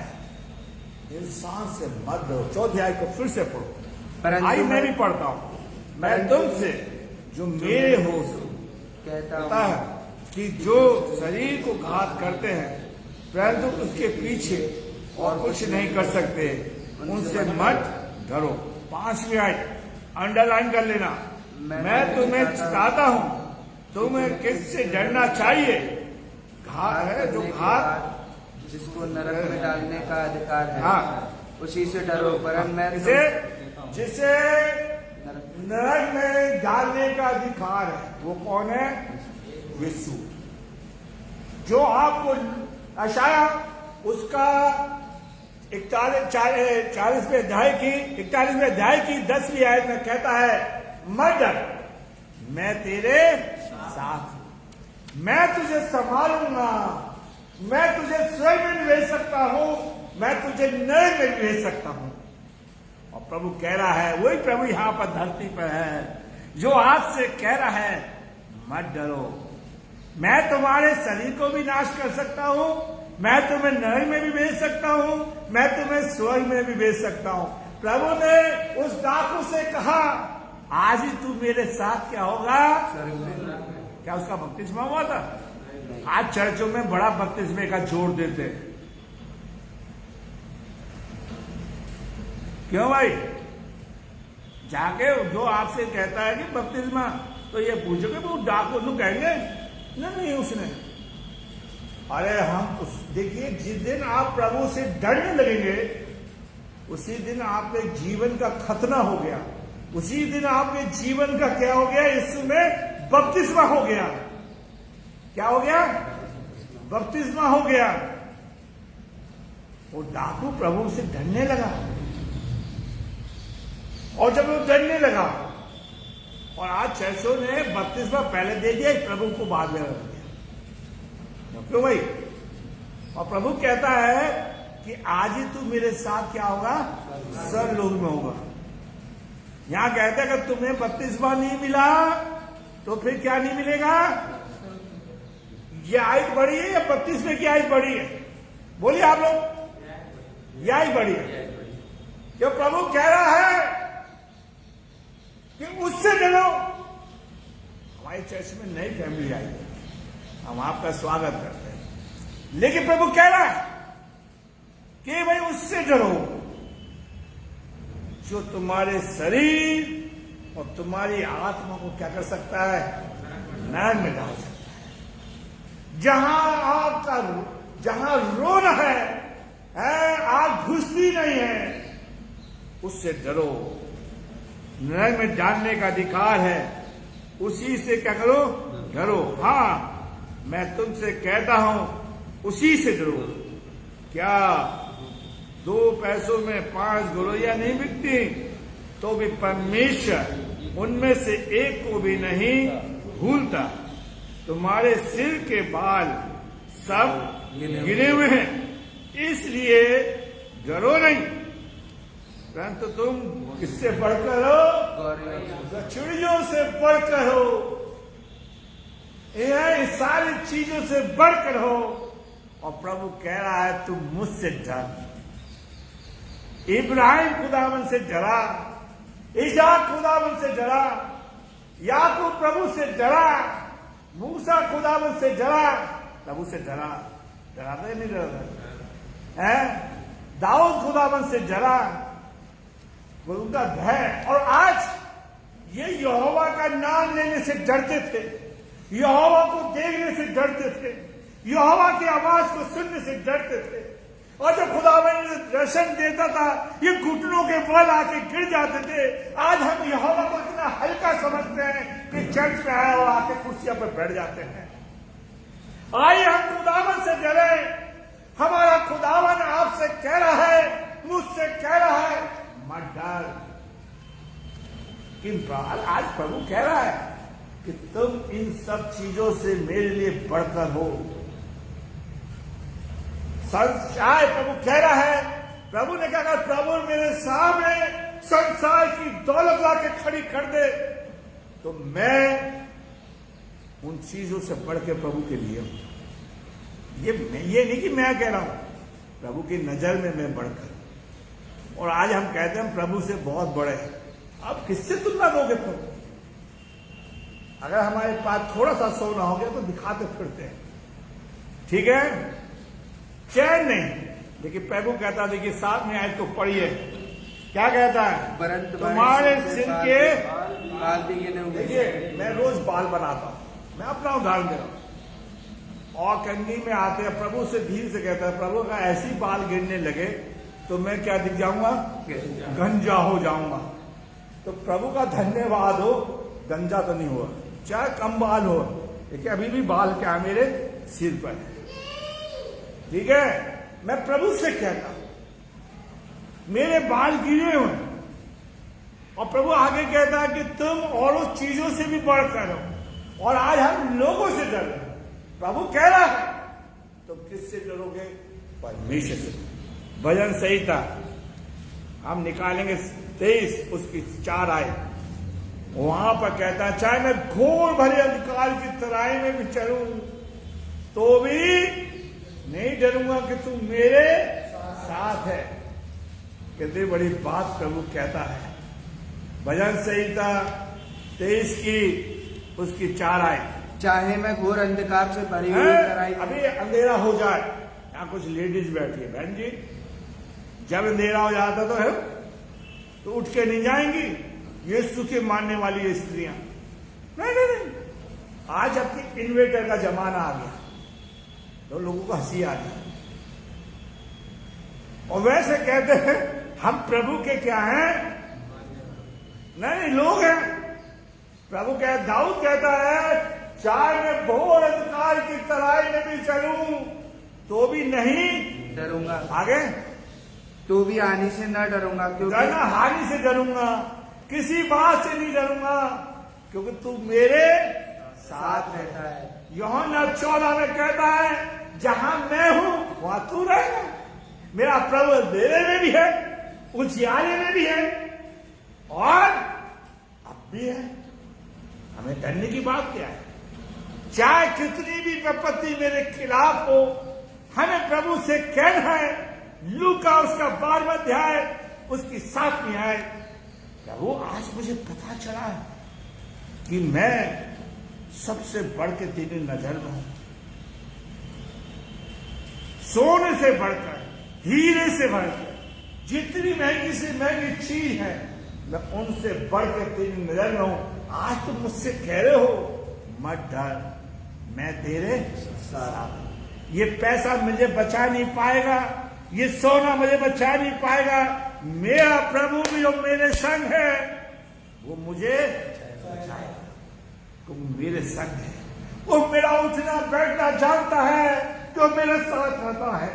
इंसान से मत डरो। 4th आयत को फिर से पढ़ो। आई मैं भी पढ़ता हूं। मैं तुमसे जो मेरे हो कहता है कि जो शरीर को घात करते हैं परंतु उसके पीछे और कुछ नहीं कर सकते, उनसे मत डरो। 5वीं आयत अंडरलाइन कर लेना। मैं तुम्हें बताता हूं तुम्हें किससे डरना चाहिए? घात है जो घात जिसको नरक में डालने का अधिकार है, हाँ, उसी से डरो। परंतु मैं जिसे नरक में डालने का अधिकार है वो कौन है? यीशु। जो आपको अशाया उसका 41वें अध्याय की 10वीं आयत में कहता है मत डर, मैं तेरे साथ हूं, मैं तुझे संभालूंगा, मैं तुझे स्वर्ग में भेज सकता हूं, मैं तुझे नरक में भेज सकता हूं। और प्रभु कह रहा है, वही प्रभु यहां पर धरती पर है जो आपसे कह रहा है मत डरो, मैं तुम्हारे शरीर को भी नाश कर सकता हूं, मैं तुम्हें नरक में भी भेज सकता हूं, मैं तुम्हें स्वर्ग में भी भेज सकता हूं। प्रभु ने उस डाकू से कहा आज ही तू मेरे साथ क्या होगा? क्या उसका बपतिस्मा हुआ था? आज चर्चों में बड़ा बपतिस्मे का जोर देते हैं। क्यों भाई? जाके जो आपसे कहता है कि बपतिस्मा, तो ये पूछोगे वो डाकू लोग कहेंगे नहीं उसने। अरे हम देखिए जिस दिन आप प्रभु से डरने लगेंगे उसी दिन आपके जीवन का खतना हो गया, उसी दिन आपके जीवन का क्या हो गया? इसमें बपतिस्मा हो गया। क्या हो गया? बपतिस्मा हो गया। वो डाकू प्रभु से डरने लगा, और जब वो डरने लगा, और आज चर्चों ने बपतिस्मा पहले दे दिया, प्रभु को बाद में रख दिया। क्यों भाई? और प्रभु कहता है कि आज ही तू मेरे साथ क्या होगा? सब लोग में होगा। यहां कहते हैं कि तुम्हें बपतिस्मा नहीं मिला तो फिर क्या नहीं मिलेगा? ये आयत बड़ी है या बपतिस्मे की आयत बड़ी है? बोलिए आप लोग। ये आयत बड़ी है जो प्रभु कह रहा है कि उससे डरो। हमारी चर्च में नई फैमिली आई है, हम आपका स्वागत करते हैं, लेकिन प्रभु कह रहा है कि भाई उससे डरो जो तुम्हारे शरीर और तुम्हारी आत्मा को क्या कर सकता है? नरक में डाल सकता है। जहां रोना है आग घुसती नहीं है, उससे डरो। नरक में डालने का अधिकार है, उसी से क्या करो? डरो। हाँ, मैं तुमसे कहता हूं उसी से डरो। क्या 2 पैसों में 5 गौरैया नहीं बिकती? तो भी परमेश्वर उनमें से एक को भी नहीं भूलता। तुम्हारे सिर के बाल सब गिरे हुए हैं, इसलिए डरो नहीं, परंतु तुम किससे बढ़कर हो? चिड़ियों से बढ़कर हो। यह इस सारी चीजों से बढ़कर हो। और प्रभु कह रहा है तुम मुझसे डर। इब्राहिम खुदावन से डरा, इसाक खुदावन से डरा, याकूब प्रभु से डरा, मूसा खुदावन से डरा, प्रभु से डरा। डराते नहीं डराते हैं? दाऊद खुदावन से डरा, उनका भय। और आज ये यहोवा का नाम लेने से डरते थे, यहोवा को देखने से डरते थे, यहोवा की आवाज को सुनने से डरते थे। और जब खुदावंद दर्शन देता था ये घुटनों के बल आके गिर जाते थे। आज हम यहोवा को इतना हल्का समझते हैं कि चर्च में आए और आके कुर्सियां पर बैठ जाते हैं। आइए हम खुदावन से डरे। हमारा खुदावन आपसे कह रहा है, मुझसे कह रहा है मत डर। किंतु आज प्रभु कह रहा है कि तुम इन सब चीजों से मेरे लिए बढ़कर हो। संसार प्रभु कह रहा है, प्रभु ने कहा प्रभु मेरे सामने संसार की दौलत ला के खड़ी कर दे तो मैं उन चीजों से बढ़ के प्रभु के लिए हूं। ये नहीं कि मैं कह रहा हूं, प्रभु की नजर में मैं बढ़कर। और आज हम कहते हैं प्रभु से बहुत बड़े हैं। अब किससे तुलना दोगे प्रभु? अगर हमारे पास थोड़ा सा सोना हो गया तो दिखाते फिरते हैं, ठीक है, चैन नहीं। लेकिन प्रभु कहता देखिए 7 में आयत को पढ़िए, क्या कहता है? तुम्हारे सिर के बाल भी गिने हुए। देखिए मैं रोज बाल बनाता हूं, मैं अपना उदाहरण दे रहा हूं। और कंगी में आते हैं प्रभु से धीरे से कहता है, प्रभु का ऐसी बाल गिरने लगे तो मैं क्या दिख जाऊंगा? गंजा हो जाऊंगा। तो प्रभु का धन्यवाद हो, गंजा तो नहीं हुआ, चाहे कम बाल हो। देखिए अभी भी बाल क्या है मेरे सिर पर है, ठीक है। मैं प्रभु से कहता हूं मेरे बाल गिरे हुए। और प्रभु आगे कहता है कि तुम और उस चीजों से भी बढ़कर हो। और आज हम लोगों से डर रहे हैं। प्रभु कह रहा है तुम किससे डरोगे? परमेश्वर से। भजन संहिता हम निकालेंगे 23 उसकी 4 आयत। वहां पर कहता है चाहे मैं घोर भरे अंधकार की तराई में भी चलूं तो भी नहीं डरूंगा कि तू मेरे साथ है। कितनी बड़ी बात प्रभु कहता है। भजन संहिता 23 की उसकी 4 आयत। चाहे मैं घोर अंधकार से भरी हुई तराई। अभी अंधेरा हो जाए, यहाँ कुछ लेडीज बैठी है बहन जी, जब अंधेरा हो जाता तो है तो उठ के नहीं जाएंगी यीशु के मानने वाली ये स्त्रियां। नहीं, आज अपनी इन्वेटर का जमाना आ गया तो लोगों को हंसी आ गई। और वैसे कहते हैं हम प्रभु के क्या हैं? नहीं, लोग हैं। प्रभु दाऊद कहता है चाहे मैं घोर अंधकार की तराई में भी चलूं तो भी नहीं डरूंगा। आगे तो भी हानि से न डरूंगा, क्योंकि ना हानि से डरूंगा, किसी बात से नहीं डरूंगा, क्योंकि तू मेरे साथ रहता है। यूहन्ना 14 में कहता है जहां मैं हूं वहां तू रहेगा। मेरा प्रभु अंधेरे में भी है, उजियारे में भी है और अब भी है। हमें करने की बात क्या है? चाहे कितनी भी विपत्ति मेरे खिलाफ हो, हमें प्रभु से कहना है। लूका उसका 12वां अध्याय उसकी 7वीं आयत। प्रभु आज मुझे पता चला है कि मैं सबसे बढ़ के तेरी नजर में हूं। सोने से बढ़कर, हीरे से बढ़कर, जितनी महंगी से महंगी चीज है मैं उनसे बढ़ के तेरी नजर में हूं। आज तुम मुझसे कह रहे हो मत डर, मैं तेरे साथ। ये पैसा मुझे बचा नहीं पाएगा, ये सोना मुझे बचा नहीं पाएगा। मेरा प्रभु भी जो मेरे संग है वो मुझे बचाएगा। तो मेरे संग है, वो मेरा उठना बैठना जानता है, जो मेरे साथ रहता है।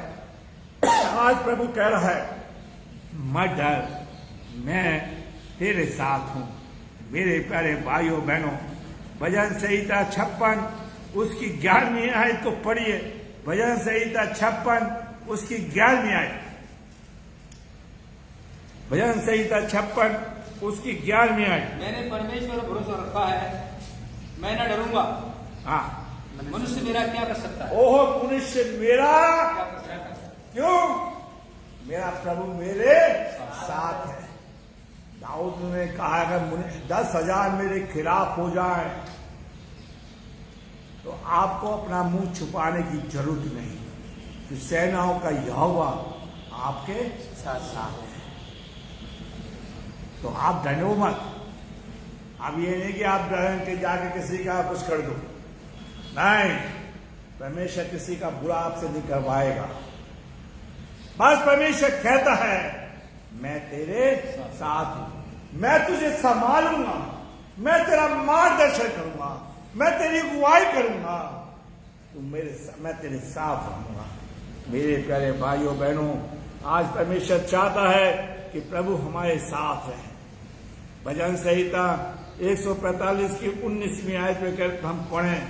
आज प्रभु कह रहा है मत डर, मैं तेरे साथ हूं। मेरे प्यारे भाइयों बहनों, भजन संहिता 56 उसकी 11वीं आयत को पढ़िए। भजन संहिता 56 उसकी 11वीं आयत। भजन संहिता 56 उसकी 11वीं आयत। मैंने परमेश्वर पर भरोसा रखा है, मैं न डरूंगा। हाँ, मनुष्य मेरा क्या कर सकता है? ओह मनुष्य मेरा क्या कर सकता है? क्यों? मेरा प्रभु मेरे साथ है। दाऊद ने कहा अगर 10,000 मेरे खिलाफ हो जाए तो आपको अपना मुंह छुपाने की जरूरत नहीं, कि सेनाओं का यहोवा आपके साथ है। तो आप डरो मत। अब ये नहीं कि आप डरें कि जाके किसी का कुछ कर दो, नहीं, परमेश्वर किसी का बुरा आपसे नहीं करवाएगा। बस परमेश्वर कहता है मैं तेरे साथ हूं, मैं तुझे संभालूंगा, मैं तेरा मार्गदर्शन करूंगा, मैं तेरी अगुवाई करूंगा, मैं तेरे साथ रहूंगा। मेरे प्यारे भाइयों बहनों, आज परमेश्वर चाहता है कि प्रभु हमारे साथ रहे। भजन संहिता 145 की 19वीं आयत में हम पढ़ें,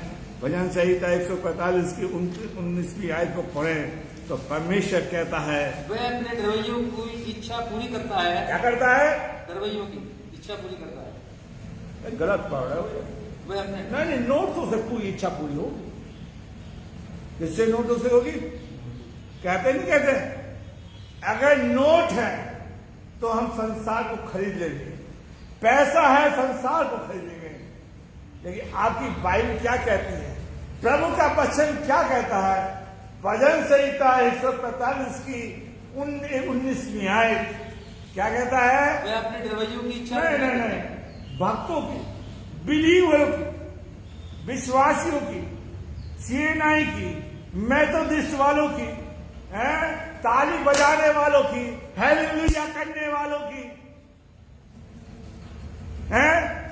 भजन संहिता 145 की 19वीं आयत को पढ़ें तो परमेश्वर कहता है वह अपने दरवैयों की इच्छा पूरी करता है। क्या करता है? दरवैयों की इच्छा पूरी करता है। गलत पढ़ रहे हो। वह अपने नहीं, नोटों से पूरी इच्छा पूरी होगी। किससे नोटों से होगी? कहते नहीं कहते, अगर नोट है तो हम संसार को खरीद लेंगे, पैसा है संसार को खरीदेंगे, लेकिन आपकी बाइबल क्या कहती है? प्रभु का वचन क्या कहता है? भजन संहिता 145 की 19वीं आयत क्या कहता है? वह अपने दरवैयों की इच्छा नहीं, भक्तों की, बिलीवरों की, विश्वासियों की, सीएनआई की, मेथोडिस्ट वालों की, ताली बजाने वालों की, हालेलुया करने वालों की,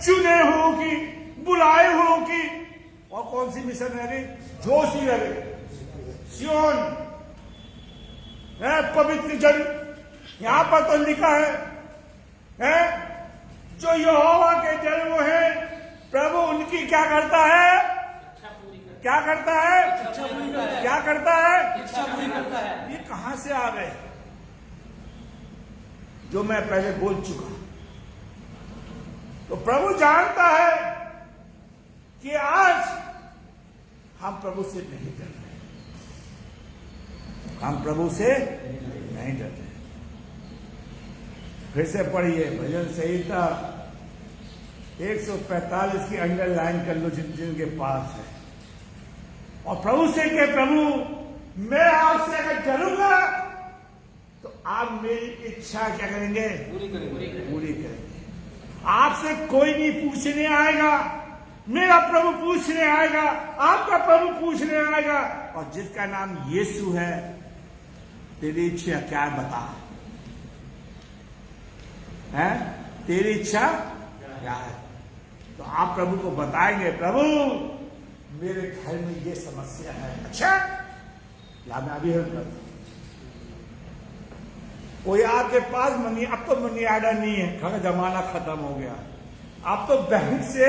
चुने हुओं की, बुलाए हुओं की, और कौन सी मिशनरी? जोशी रहे, सियोन, पवित्र जन, यहां पर तो लिखा है जो यहोवा के जन वो है, प्रभु उनकी क्या करता है? क्या करता है? क्या करता है? इच्छा पूरी करता है। ये कहां से आ गए जो मैं पहले बोल चुका? तो प्रभु जानता है कि आज हम प्रभु से नहीं डरते, हम प्रभु से नहीं डरते। फिर से पढ़िए भजन संहिता 145 की अंडरलाइन कर लो जिनके पास है, और प्रभु से कहे प्रभु मैं आपसे अगर डरूंगा तो आप मेरी इच्छा क्या करेंगे? पूरी करेंगे। आपसे कोई नहीं पूछने आएगा, मेरा प्रभु पूछने आएगा, आपका प्रभु पूछने आएगा। और जिसका नाम यीशु है, तेरी इच्छा क्या बता है? तेरी इच्छा क्या है? तो आप प्रभु को बताएंगे प्रभु मेरे घर में ये समस्या है। अच्छा, मैं अभी हेल्प करता हूं। कोई आपके पास मनी, अब तो मनी ऑर्डर नहीं है, खड़ा जमाना खत्म हो गया, अब तो बैंक से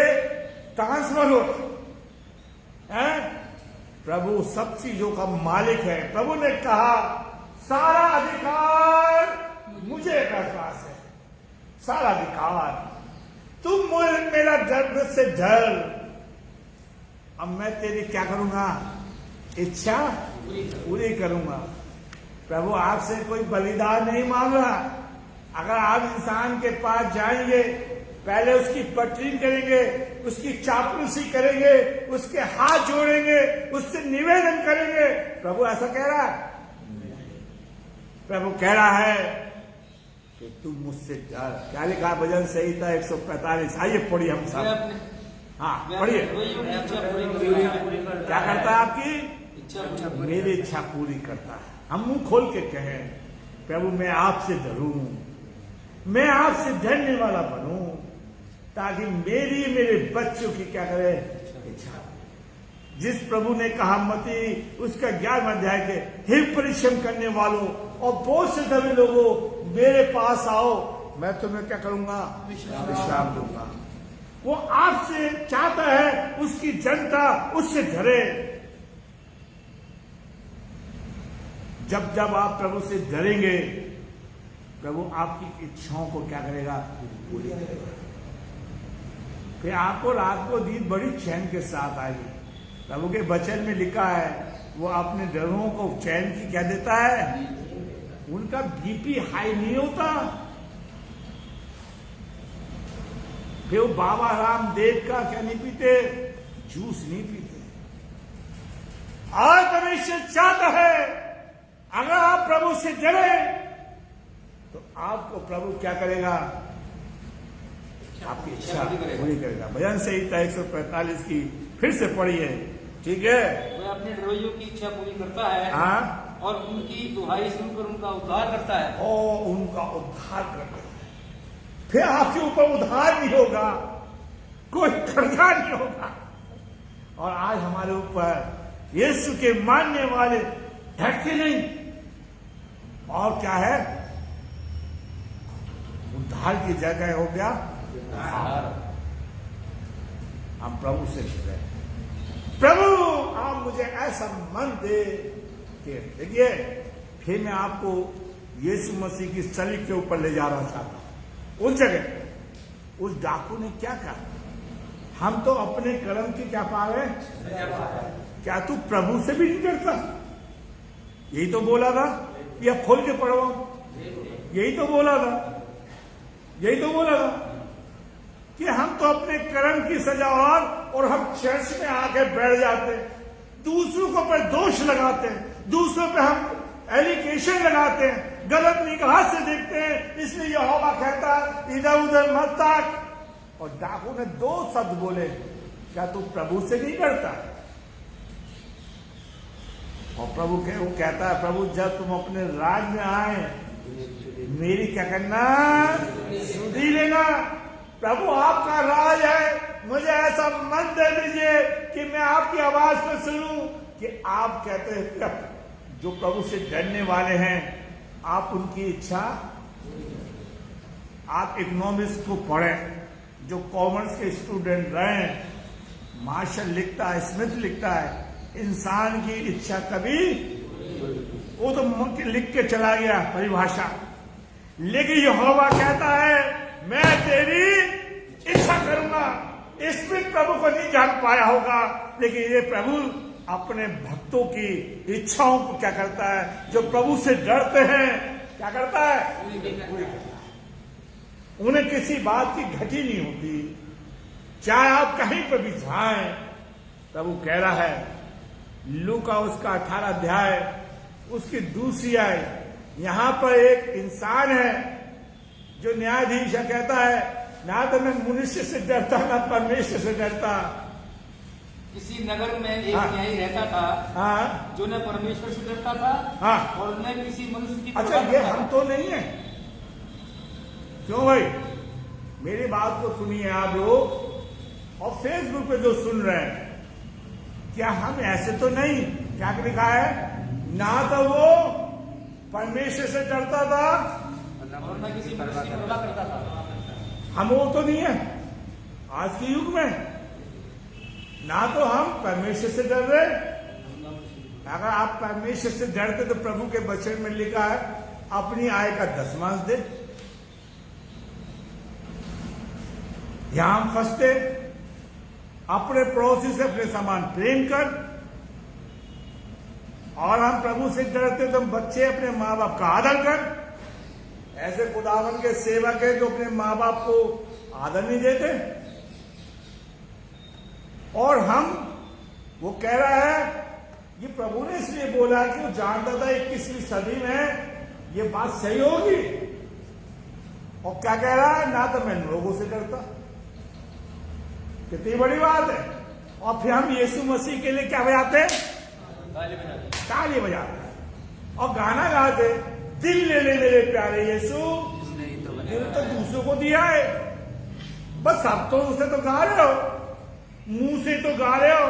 ट्रांसफर हो है। प्रभु सब चीजों का मालिक है। प्रभु ने कहा सारा अधिकार मुझे पास है, सारा अधिकार। तुम मेरा दर्द से डर, अब मैं तेरी क्या करूंगा? इच्छा पूरी करूंगा। प्रभु आपसे कोई बलिदान नहीं मांग रहा। अगर आप इंसान के पास जाएंगे, पहले उसकी पटरीन करेंगे, उसकी चापलूसी करेंगे, उसके हाथ जोड़ेंगे, उससे निवेदन करेंगे, प्रभु ऐसा कह रहा है? प्रभु कह रहा है कि तुम मुझसे डर। क्या लिखा भजन संहिता 145? आइए पढ़िए हम सब। हाँ पढ़िए। क्या करता है? आपकी मेरी इच्छा पूरी करता है। हम मुंह खोल के कहें प्रभु मैं आपसे डरूं, मैं आपसे डरने वाला बनूं, ताकि मेरे बच्चों की क्या करे? इच्छा। जिस प्रभु ने कहा मती उसका 11वां अध्याय के, हे परिश्रम करने वालों और बोझ से दबे लोगों मेरे पास आओ, मैं तुम्हें क्या करूंगा? विश्राम दूंगा। वो आपसे चाहता है उसकी जनता उससे डरे। जब जब आप प्रभु से डरेंगे, प्रभु आपकी इच्छाओं को क्या करेगा? पूरी करेगा। फिर आपको रात को नींद बड़ी चैन के साथ आएगी। प्रभु के वचन में लिखा है वो अपने डरों को चैन की क्या देता है, उनका बीपी हाई नहीं होता। फिर वो बाबा रामदेव का क्या नहीं पीते, जूस नहीं पीते। आज परमेश्वर चाहता है अगर आप प्रभु से डरे तो आपको प्रभु क्या करेगा, आपकी इच्छा पूरी करेगा। भजन संहिता 145 की फिर से पढ़िए, ठीक है। वह अपने डरोइयों की इच्छा पूरी करता है, हाँ, और उनकी दुहाई सुनकर उनका उद्धार करता है। और उनका उद्धार करता है। फिर आपके ऊपर उद्धार नहीं होगा, कोई कर्जा नहीं होगा। और आज हमारे ऊपर यीशु के मानने वाले डरते नहीं, और क्या है, उद्धार की जगह हो गया हम प्रभु से डरे। प्रभु आप मुझे ऐसा मन दे कि देखिए, फिर मैं आपको यीशु मसीह की सलीब के ऊपर ले जाना चाहता हूं। उस जगह उस डाकू ने क्या कहा, हम तो अपने कर्म की क्या पा रहे, क्या तू प्रभु से भी नहीं डरता? यही तो बोला था, या खोल के पढ़ो, यही तो बोला था, यही तो बोला था कि हम तो अपने कर्म की सजा, और हम चर्च में आके बैठ जाते, दूसरों को पर दोष लगाते हैं, दूसरों पे हम एलिगेशन लगाते हैं, गलत निगाह से देखते हैं। इसलिए यहोवा कहता है इधर उधर मत ताक। और डाकू ने 2 शब्द बोले, क्या तू प्रभु से नहीं डरता? और प्रभु वो कहता है, प्रभु जब तुम अपने राज में आए मेरी क्या करना, सुधी लेना। प्रभु आपका राज है, मुझे ऐसा मन दे दीजिए कि मैं आपकी आवाज को सुनूं कि आप कहते हैं जो प्रभु से डरने वाले हैं आप उनकी इच्छा। आप इकोनॉमिक्स को पढ़ें, जो कॉमर्स के स्टूडेंट रहे, मार्शल लिखता है, स्मिथ लिखता है, इंसान की इच्छा कभी, वो तो लिख के चला गया परिभाषा, लेकिन यहोवा कहता है मैं तेरी इच्छा करूंगा। इसमें प्रभु को नहीं जान पाया होगा, लेकिन ये प्रभु अपने भक्तों की इच्छाओं को क्या करता है, जो प्रभु से डरते हैं क्या करता है, पूरी करता है। उन्हें किसी बात की घटी नहीं होती, चाहे आप कहीं पर भी जाएं। प्रभु कह रहा है, लूका उसका 18 अध्याय उसकी दूसरी आय, यहां पर एक इंसान है जो न्यायाधीश कहता है, ना तो मैं मनुष्य से डरता ना परमेश्वर से डरता। किसी नगर में एक न्यायी रहता था, हाँ, जो न परमेश्वर से डरता था, हाँ, और न किसी मनुष्य की। अच्छा, ये हम तो नहीं है। क्यों भाई, मेरी बात को सुनिए आप लोग, और फेसबुक पे जो सुन रहे हैं, क्या हम ऐसे तो नहीं? क्या लिखा है, ना तो वो परमेश्वर से डरता था और न किसी मनुष्य की परवाह करता था। हम वो तो नहीं है आज के युग में, ना तो हम परमेश्वर से डर रहे। अगर आप परमेश्वर से डरते तो प्रभु के वचन में लिखा है अपनी आय का 10वां दे। यहां हम फंसते, अपने पड़ोसी से अपने समान प्रेम कर, और हम प्रभु से डरते तो बच्चे अपने माँ बाप का आदर कर। ऐसे खुदावन के सेवक है जो अपने माँ बाप को आदर नहीं देते। और हम, वो कह रहा है, ये प्रभु ने इसलिए बोला कि वो जानता था 21वीं सदी में ये बात सही होगी। और क्या कह रहा है, ना तो मैं लोगों से डरता। कितनी बड़ी बात है। और फिर हम यीशु मसीह के लिए क्या बजाते हैं, ताली बजाते हैं और गाना गाते, दिल ले ले मेरे प्यारे यीशु, दिल तो दूसरों को दिया है, बस आप तो उसे तो गा रहे हो, मुंह से तो गा रहे हो,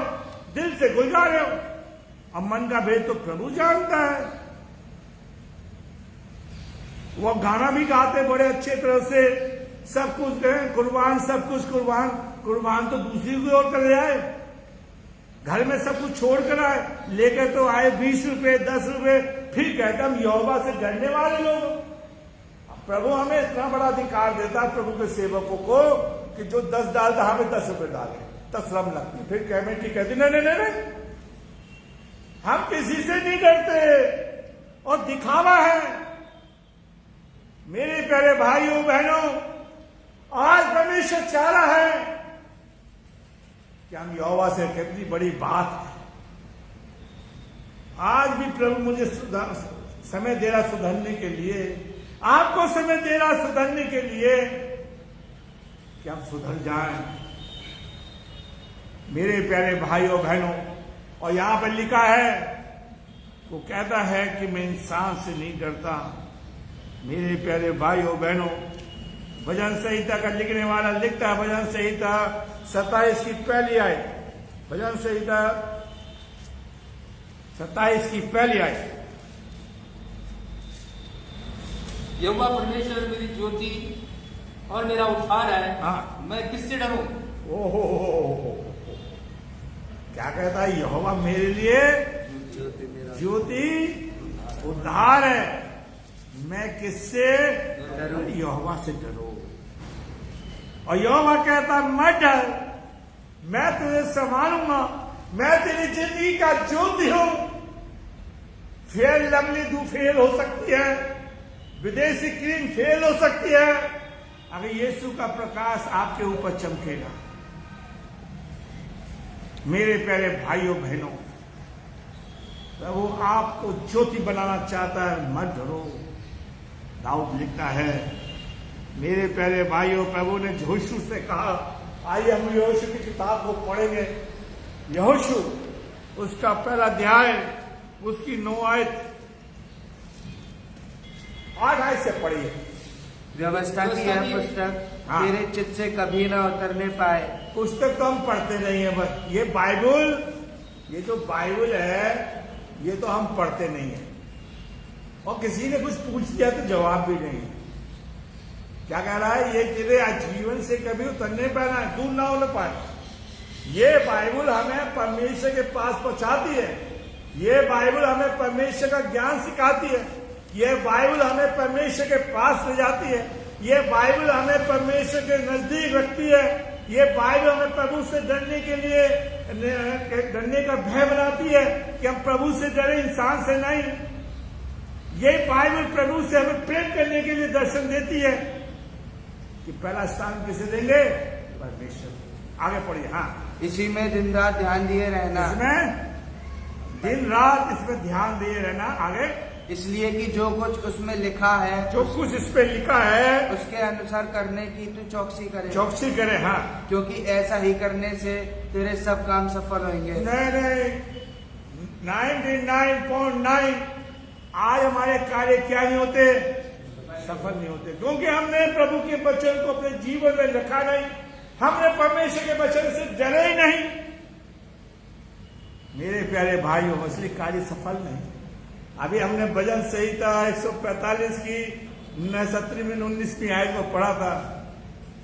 दिल से कोई गा रहे हो। अब मन का भेद तो प्रभु जानता है। वो गाना भी गाते बड़े अच्छे तरह से, सब कुछ कुर्बान, सब कुछ कुर्बान। कुर्बान तो दूसरी की ओर कर आए, घर में सब कुछ छोड़ कर आए, लेकर तो आए 20 रुपए 10 रुपए, फिर कहते हम यहोवा से डरने वाले लोग। प्रभु हमें इतना बड़ा अधिकार देता है प्रभु के सेवकों को कि जो 10 डालता हमें 10 रुपए डाले। तस्लम लगती। फिर कमेटी कहती नहीं नहीं नहीं, हम किसी से नहीं डरते और दिखावा है। मेरे प्यारे भाइयों बहनों, आज परमेश्वर चाह रहा है कि हम यहोवा से, कितनी बड़ी बात है। आज भी प्रभु मुझे समय दे रहा सुधरने के लिए, आपको समय दे रहा सुधरने के लिए कि हम सुधर जाएं। मेरे प्यारे भाइयों बहनों, और यहां पर लिखा है, वो कहता है कि मैं इंसान से नहीं डरता। मेरे प्यारे भाइयों बहनों, भजन संहिता का लिखने वाला लिखता है, भजन संहिता 27 की पहली आयत, भजन संहिता 27 की पहली आयत। यहोवा परमेश्वर मेरी ज्योति और मेरा उद्धार है, हाँ। मैं किससे डरूं? ओहो, क्या कहता है? यहोवा मेरे लिए ज्योति उद्धार है, मैं किससे डरूं? यहोवा से डरो। और यहोवा कहता मत डर, मैं तुझे संभालूंगा, मैं तेरी जिंदगी का ज्योति हूं। फेल लवली तू फेल हो सकती है, विदेशी क्रीम फेल हो सकती है, अगर यीशु का प्रकाश आपके ऊपर चमकेगा। मेरे प्यारे भाइयों बहनों, प्रभु आपको ज्योति बनाना चाहता है, मत डरो। दाऊद लिखता है, मेरे प्यारे भाइयों, प्रभु ने यहोशू से कहा, आइए हम यहोशू की किताब को पढ़ेंगे। यहोशू उसका पहला अध्याय, उसकी 9 आयत, 8 आयत से पढ़िए। व्यवस्था की यह पुस्तक तेरे चित्त से कभी ना उतरने पाए। पुस्तक तो हम पढ़ते नहीं है, बस ये बाइबल, ये जो बाइबल है ये तो हम पढ़ते नहीं है, और किसी ने कुछ पूछ दिया तो जवाब भी नहीं। क्या कह रहा है? ये तेरे जीवन से कभी उतरने पाना, दूर ना होने पाए। ये बाइबल हमें परमेश्वर के पास पहुंचाती है, ये बाइबल हमें परमेश्वर का ज्ञान सिखाती है, ये बाइबल हमें परमेश्वर के पास ले जाती है, ये बाइबल हमें परमेश्वर के नजदीक रखती है, ये बाइबल हमें प्रभु से डरने के लिए, डरने का भय बनाती है कि हम प्रभु से डरे, इंसान से नहीं। ये बाइबल प्रभु से हमें प्रेम करने के लिए दर्शन देती है कि पहला स्थान किसे देंगे? परमेश्वर। आगे पढ़िए। हाँ, इसी में दिन रात ध्यान दिए रहना। इसमें दिन रात इसमें ध्यान दिए रहना। आगे, इसलिए कि जो कुछ उसमें लिखा है, जो कुछ इस पे लिखा है, उसके अनुसार करने की तू चौकसी करे। चौकसी करे। हाँ, क्योंकि ऐसा ही करने से तेरे सब काम सफल होंगे। नहीं, 99.9 आज हमारे कार्य क्या नहीं होते? सफल नहीं होते, क्योंकि हमने प्रभु के वचन को अपने जीवन में रखा नहीं, हमने परमेश्वर के वचन से डरे ही नहीं। मेरे प्यारे भाइयों, असली कार्य सफल नहीं। अभी हमने भजन संहिता 145 की 17वीं 19वीं आयत को पढ़ा था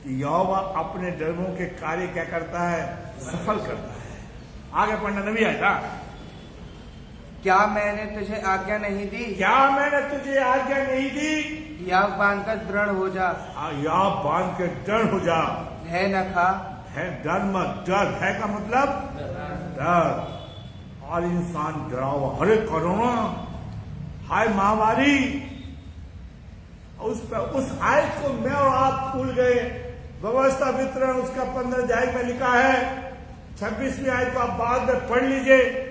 कि यहोवा अपने डरवों के कार्य क्या करता है? सफल करता है। आगे पढ़ना, 9वीं आयत। क्या मैंने तुझे आज्ञा नहीं दी? क्या मैंने तुझे आज्ञा नहीं दी? याव बांध कर दृढ़ हो जा। याव बांध के दृढ़ हो जा। भय न खा। डर मत। डर, भय का मतलब डर। और इंसान डरा हुआ, अरे कोरोना, हाय महामारी, उस आयत को मैं और आप भूल गए। व्यवस्था वितरण उसका 15 अध्याय में लिखा है, 26वीं आयत को आप बाद में पढ़ लीजिए।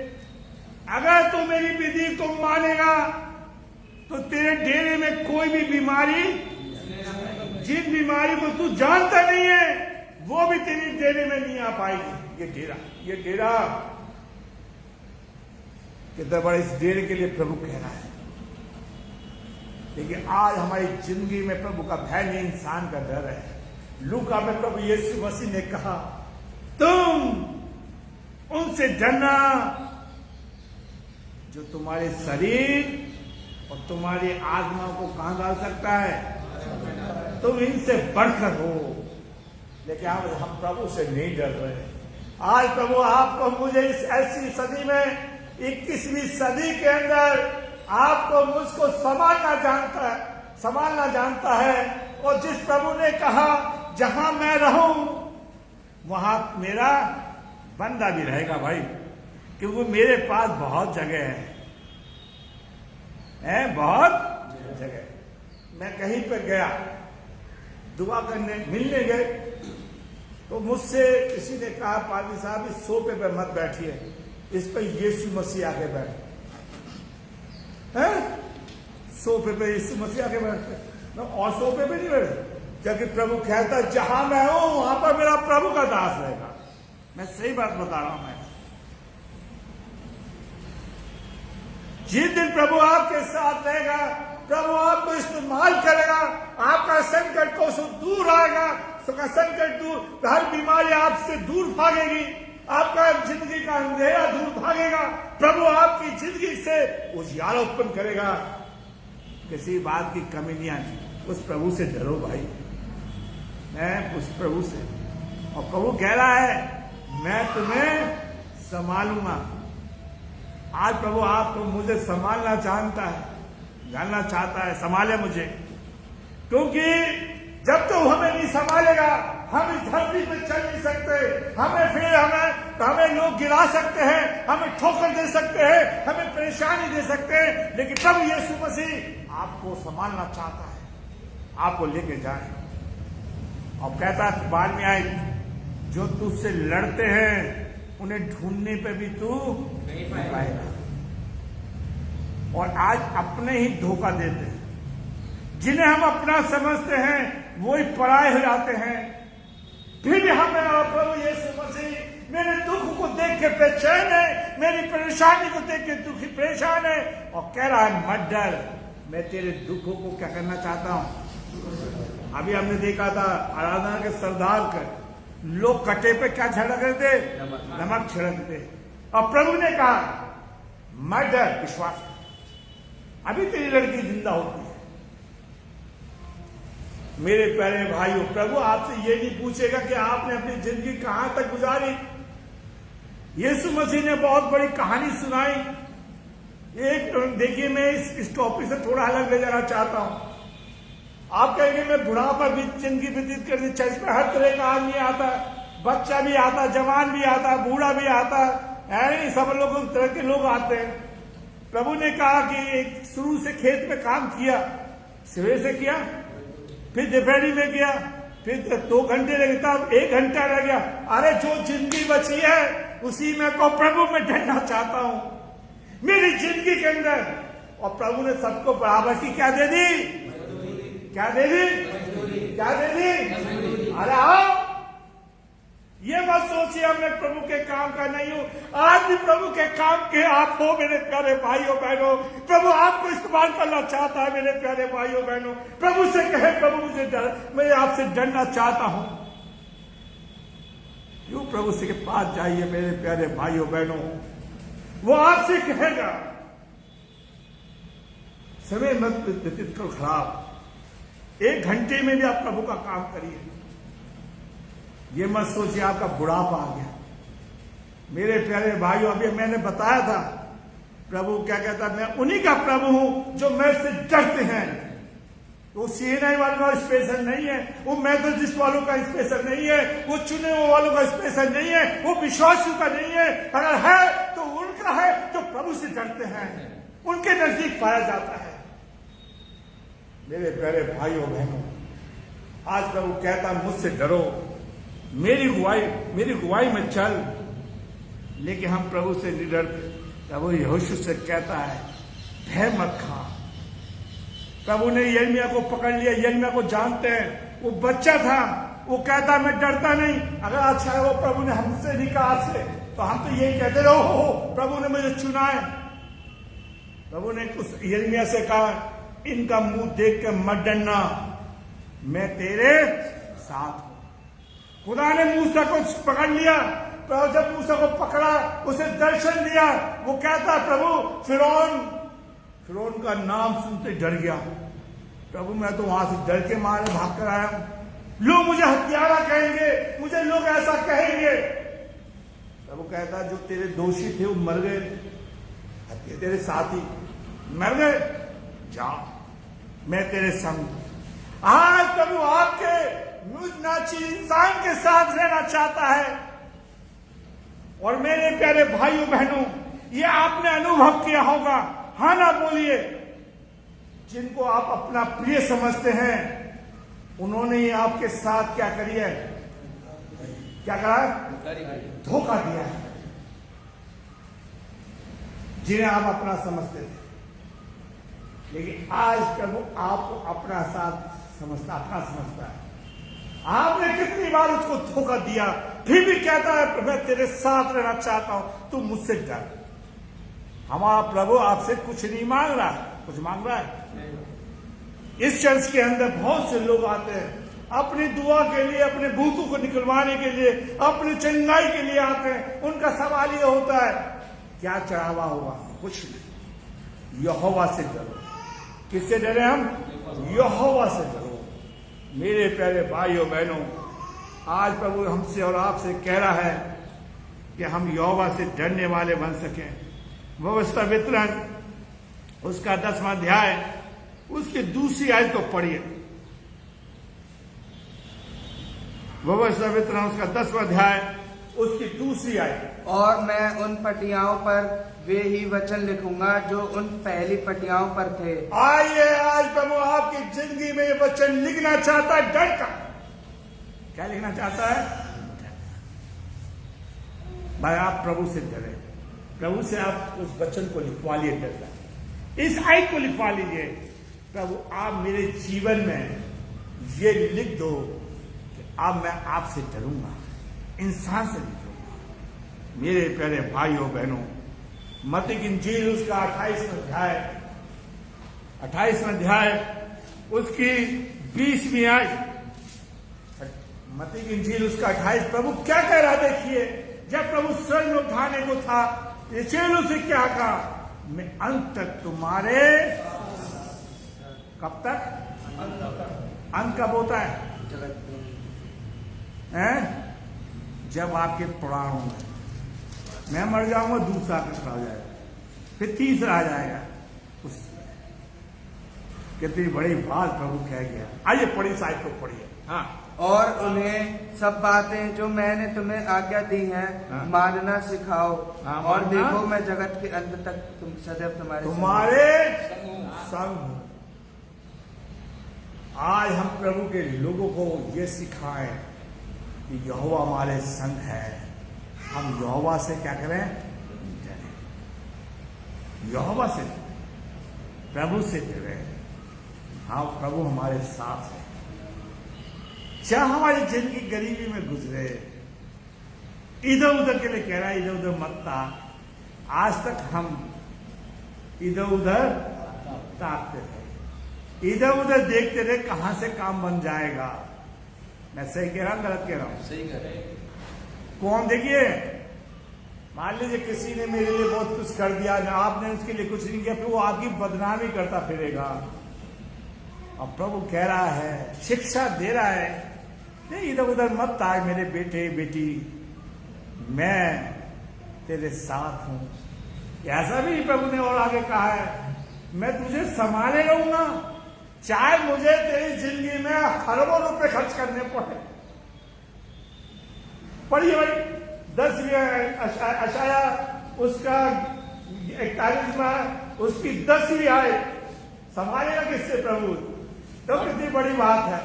अगर तू मेरी विधि को मानेगा तो तेरे डेरे में कोई भी बीमारी, जिन बीमारी को तू जानता नहीं है, वो भी तेरी डेरे में नहीं आ पाएगी। ये डेरा कितना बड़ा, इस डेरे के लिए प्रभु कह रहा है। लेकिन आज हमारी जिंदगी में प्रभु का भय नहीं, इंसान का डर है। लूका में प्रभु यीशु मसीह ने कहा, तुम उनसे डरना जो तुम्हारे शरीर और तुम्हारी आत्मा को कहां डाल सकता है? तुम इनसे बढ़कर हो। लेकिन हम प्रभु से नहीं डर रहे। आज प्रभु आपको, मुझे इस ऐसी सदी में, 21वीं सदी के अंदर आपको मुझको संभालना जानता है। और जिस प्रभु ने कहा, जहां मैं रहूं वहां मेरा बंदा भी रहेगा भाई, क्योंकि मेरे पास बहुत जगह है बहुत जगह। मैं कहीं पर गया दुआ करने, मिलने गए, तो मुझसे किसी ने कहा पादरी साहब इस सोफे पे मत बैठिए, इस पर यीशु मसीह आके बैठे हैं। सोफे पे यीशु मसीह आके बैठते, और सोफे पे नहीं बैठते, जबकि प्रभु कहता जहां मैं हूं वहां पर मेरा प्रभु का दास रहेगा। मैं सही बात बता रहा हूं। मैं जिस दिन प्रभु आपके साथ रहेगा, प्रभु आपको इस्तेमाल करेगा, आपका संकट को से दूर आएगा, संकट दूर, हर बीमारी आपसे दूर भागेगी, आपका जिंदगी का अंधेरा दूर भागेगा, प्रभु आपकी जिंदगी से उजियारा उत्पन्न करेगा। किसी बात की कमी नहीं आनी। उस प्रभु से डरो भाई, मैं उस प्रभु से, और प्रभु कह रहा है मैं तुम्हें संभालूंगा। आज प्रभु आपको मुझे संभालना जानना चाहता है, संभाले मुझे, क्योंकि जब तो हमें नहीं संभालेगा हम इस धरती पे चल नहीं सकते। हमें लोग गिरा सकते हैं, हमें ठोकर दे सकते हैं, हमें परेशानी दे सकते हैं, लेकिन प्रभु यीशु मसीह आपको संभालना चाहता है, आपको लेके जाए। और कहता बाद में आए जो तुझसे लड़ते हैं उन्हें ढूंढने पे भी तू नहीं पाएगा। और आज अपने ही धोखा देते हैं, जिन्हें हम अपना समझते हैं वही पराये हो जाते हैं। फिर भी हमें प्रभु यीशु मसीह मेरे दुख को देख के बेचैन है, मेरी परेशानी को देख के दुखी परेशान है, और कह रहा है मत डर, मैं तेरे दुखों को क्या करना चाहता हूं। अभी हमने देखा था आराधना के सरदार का लोग कटे पे क्या छिड़क रहे थे, नमक छिड़कते, और प्रभु ने कहा मत डर, विश्वास, अभी तेरी लड़की जिंदा होती है। मेरे प्यारे भाइयों, प्रभु आपसे ये नहीं पूछेगा कि आपने अपनी जिंदगी कहां तक गुजारी। यीशु मसीह ने बहुत बड़ी कहानी सुनाई। एक देखिए, मैं इस टॉपिक से थोड़ा अलग ले जाना चाहता हूं। आप कहेंगे मैं बुढ़ापा भी जिंदगी व्यतीत कर दी, चर्च में हर तरह का आदमी आता, बच्चा भी आता, जवान भी आता, बूढ़ा भी आता है, सब लोग तरह के लोग आते हैं। प्रभु ने कहा कि एक शुरू से खेत में काम किया, सवेरे से किया, फिर दोपहरी में किया, फिर 2 घंटे लगे, तब 1 घंटा रह गया। अरे जो जिंदगी बची है उसी में को प्रभु में ढलना चाहता हूं मेरी जिंदगी के अंदर। और प्रभु ने सबको बराबर की क्या दे दी, क्या दे दी, क्या दे दी। अरे आओ, ये मत सोचिए मैं प्रभु के काम का नहीं हूं, आज भी प्रभु के काम के आप हो मेरे प्यारे भाइयों बहनों। प्रभु आपको इस्तेमाल करना चाहता है मेरे प्यारे भाइयों बहनों। प्रभु से कहे प्रभु मुझे डर, मैं आपसे डरना चाहता हूं। यूं प्रभु से के पास जाइए मेरे प्यारे भाइयों बहनों, वो आपसे कहेगा समय मत व्यतीत करो खराब, 1 घंटे में भी आप प्रभु का काम करिए। ये मत सोचिए आपका बुढ़ापा आ गया। मेरे प्यारे भाइयों, अभी मैंने बताया था प्रभु क्या कहता, मैं उन्हीं का प्रभु हूं जो मैं से डरते हैं। वो सीएनआई वालों का स्पेशल नहीं है, वो मेथोडिस्ट वालों का स्पेशल नहीं है, वो चुने हुए वालों का स्पेशल नहीं है, वो विश्वासियों का नहीं है। अगर है तो उनका है जो प्रभु से डरते हैं, उनके नजदीक पाया जाता है। मेरे प्यारे भाइयों बहनों, आज प्रभु कहता मुझसे डरो, मेरी गुआई में चल। लेकिन हम प्रभु से नहीं डरते। प्रभु यहोशू से कहता है भय मत खा। प्रभु ने यिर्मयाह को पकड़ लिया, यिर्मयाह को जानते हैं, वो बच्चा था, वो कहता मैं डरता नहीं। अगर अच्छा है वो प्रभु ने हमसे नहीं कहा आपसे, तो हम तो यही कहते रहो प्रभु ने मुझे चुना है। प्रभु ने उस यिर्मयाह से कहा इनका मुंह देख के मत डरना, मैं तेरे साथ हूं। खुदा ने मूसा को पकड़ लिया, तो जब मूसा को पकड़ा उसे दर्शन दिया, वो कहता प्रभु फिरौन का नाम सुनते डर गया। प्रभु मैं तो वहां से डर के मारे भाग कर आया, लोग मुझे हत्यारा कहेंगे, मुझे लोग ऐसा कहेंगे। प्रभु कहता जो तेरे दोषी थे वो मर गए, तेरे साथी मर गए, जा मैं तेरे संग। आज प्रभु आपके नाची इंसान के साथ रहना चाहता है। और मेरे प्यारे भाइयों बहनों, ये आपने अनुभव किया होगा, हाँ ना बोलिए। जिनको आप अपना प्रिय समझते हैं, उन्होंने ही आपके साथ क्या करी है, क्या करा, धोखा दिया है। जिन्हें आप अपना समझते थे, लेकिन आज प्रभु आपको अपना साथ समझता, अपना समझता है। आपने कितनी बार उसको धोखा दिया, फिर भी कहता है मैं तेरे साथ रहना चाहता हूं, तू मुझसे डर। हमारा प्रभु आपसे कुछ नहीं मांग रहा है, कुछ मांग रहा है। इस चर्च के अंदर बहुत से लोग आते हैं, अपनी दुआ के लिए, अपने भूतों को निकलवाने के लिए, अपनी चंगाई के लिए आते हैं। उनका सवाल यह होता है क्या चढ़ावा होगा, कुछ नहीं। यहोवा से डरो। किससे डरे हम, यहोवा से डरो। मेरे प्यारे भाइयों बहनों, आज प्रभु हमसे और आपसे कह रहा है कि हम यहोवा से डरने वाले बन सकें। व्यवस्था वितरण उसका 10वां अध्याय, उसकी दूसरी आयत को पढ़िए। व्यवस्था वितरण उसका 10वां अध्याय, उसकी दूसरी आयत। और मैं उन पटियाओं पर वे ही वचन लिखूंगा जो उन पहली पटियाओं पर थे। आइए, आज प्रभु आपकी जिंदगी में ये वचन लिखना चाहता है, डर का। क्या लिखना चाहता है भाई? आप प्रभु से डरे, प्रभु से आप उस वचन को लिखवा लिए, डर का। इस आयत को लिखवा लीजिए, प्रभु आप मेरे जीवन में ये लिख दो कि अब मैं आपसे डरूंगा, इंसान से नहीं डरूंगा। मेरे प्यारे भाइयों बहनों, मत्ती की इंजील उसका 28वां अध्याय उसकी 20वीं आयत। मत्ती की इंजील उसका 28, प्रभु क्या कह रहा देखिए। जब प्रभु स्वर्ग में उठाने को था, ये चेलों से क्या कहा, मैं अंत तक तुम्हारे, कब तक, अंत कब होता है, जब आपके प्राणों में, मैं मर जाऊंगा, दूसरा खड़ा हो जाएगा, फिर तीसरा आ जाएगा। उस कितनी बड़ी बात प्रभु कह गया। आइए पढ़िए, साहिब को पढ़िए। हाँ, और उन्हें सब बातें जो मैंने तुम्हें आज्ञा दी हैं, हाँ, मानना सिखाओ। हाँ, और मानना? देखो मैं जगत के अंत तक सदैव तुम्हारे संग हूं। आज हम प्रभु के लोगों को ये सिखाएं कि यहोवा हमारे संग है। हम यहोवा से क्या करें, डरें। यहोवा से, प्रभु से डरें। हाँ, प्रभु हमारे साथ है। चाहे हमारी जिंदगी गरीबी में गुजरे, इधर उधर के लिए कह रहा है, इधर उधर मत ताक। आज तक हम इधर उधर ताकते थे, इधर उधर देखते रहे कहां से काम बन जाएगा। मैं सही कह रहा हूं, गलत कह रहा हूं? सही कह रहे हैं। कौन, देखिए, मान लीजिए किसी ने मेरे लिए बहुत कुछ कर दिया, आपने उसके लिए कुछ नहीं किया, फिर वो आपकी बदनामी करता फिरेगा। अब प्रभु कह रहा है, शिक्षा दे रहा है, नहीं इधर उधर मत ताक मेरे बेटे बेटी, मैं तेरे साथ हूं। ऐसा भी प्रभु ने और आगे कहा है, मैं तुझे संभाले रहूंगा, चाहे मुझे तेरी जिंदगी में खरबों रुपए खर्च करने पड़े। पढ़िए भाई, 10वीं अशाया उसका 41वां, उसकी 10वीं आयत। संभालेगा किससे प्रभु? तो कितनी बड़ी बात है।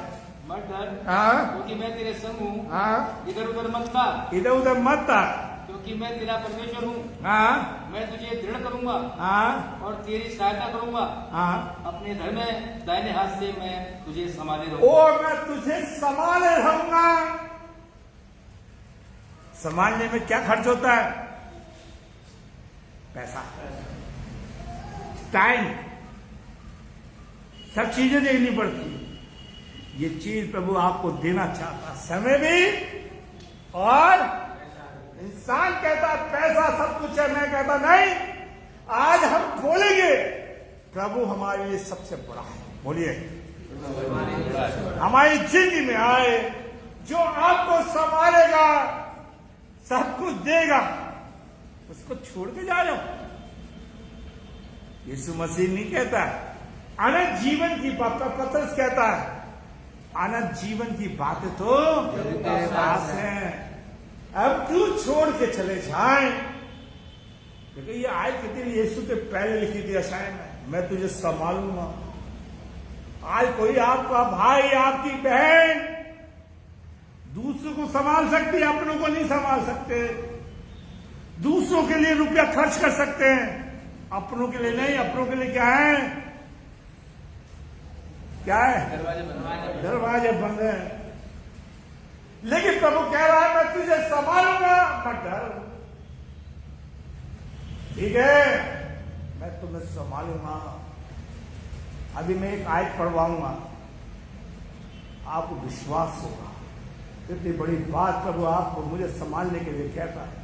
मत डर, हाँ, क्योंकि मैं तेरे संग हूँ। हाँ, इधर उधर मत ताक, इधर उधर मत ताक, क्योंकि मैं तेरा परमेश्वर हूँ। हाँ, मैं तुझे दृढ़ करूंगा, हाँ, और तेरी सहायता करूंगा। हाँ, अपने घर में दाहिने हाथ से मैं तुझे संभाले रहूंगा। और मैं तुझे संभाले रहूंगा। संभालने में क्या खर्च होता है? पैसा, टाइम, सब चीजें देखनी पड़ती। ये चीज प्रभु आपको देना चाहता, समय भी, और इंसान कहता पैसा सब कुछ है, मैं कहता नहीं। आज हम बोलेंगे प्रभु हमारे लिए सबसे बड़ा है। बोलिए, हमारी जिंदगी में आए, जो आपको संभालेगा, सब कुछ देगा, उसको छोड़ के जा रहे हो। यीशु मसीह नहीं कहता अनंत जीवन की बात, पतरस कहता है अनंत जीवन की बातें तो तेरे पास है। अब क्यों छोड़ के चले जाएं? देखिए ये आयत कितनी यीशु के पहले लिखी थी यशायाह में, मैं तुझे संभालूंगा। आज कोई आपका भाई आपकी बहन दूसरों को संभाल सकती है, अपनों को नहीं संभाल सकते। दूसरों के लिए रुपया खर्च कर सकते हैं, अपनों के लिए नहीं। अपनों के लिए क्या है? क्या है? दरवाजे बंद हैं। लेकिन प्रभु कह रहा है मैं तुझे संभालूंगा, मत डर। ठीक है, मैं तुम्हें संभालूंगा। अभी मैं एक आयत पढ़वाऊंगा, आपको विश्वास होगा कितनी बड़ी बात प्रभु आपको मुझे संभालने के लिए कहता है।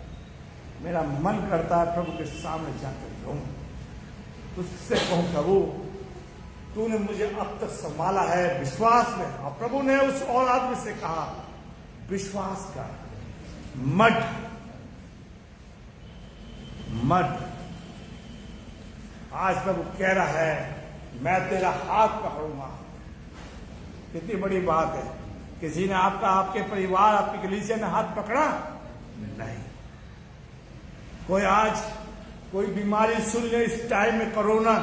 मेरा मन करता है प्रभु के सामने जाकर रहूं, उससे कहूं प्रभु तूने मुझे अब तक संभाला है विश्वास में। और प्रभु ने उस और आदमी से कहा विश्वास कर, मत मत। आज प्रभु कह रहा है मैं तेरा हाथ पकड़ूंगा। कितनी बड़ी बात है। किसी ने आपका, आपके परिवार, आपकी कलीसिया ने हाथ पकड़ा? नहीं। कोई आज कोई बीमारी सुन ले इस टाइम में, कोरोना,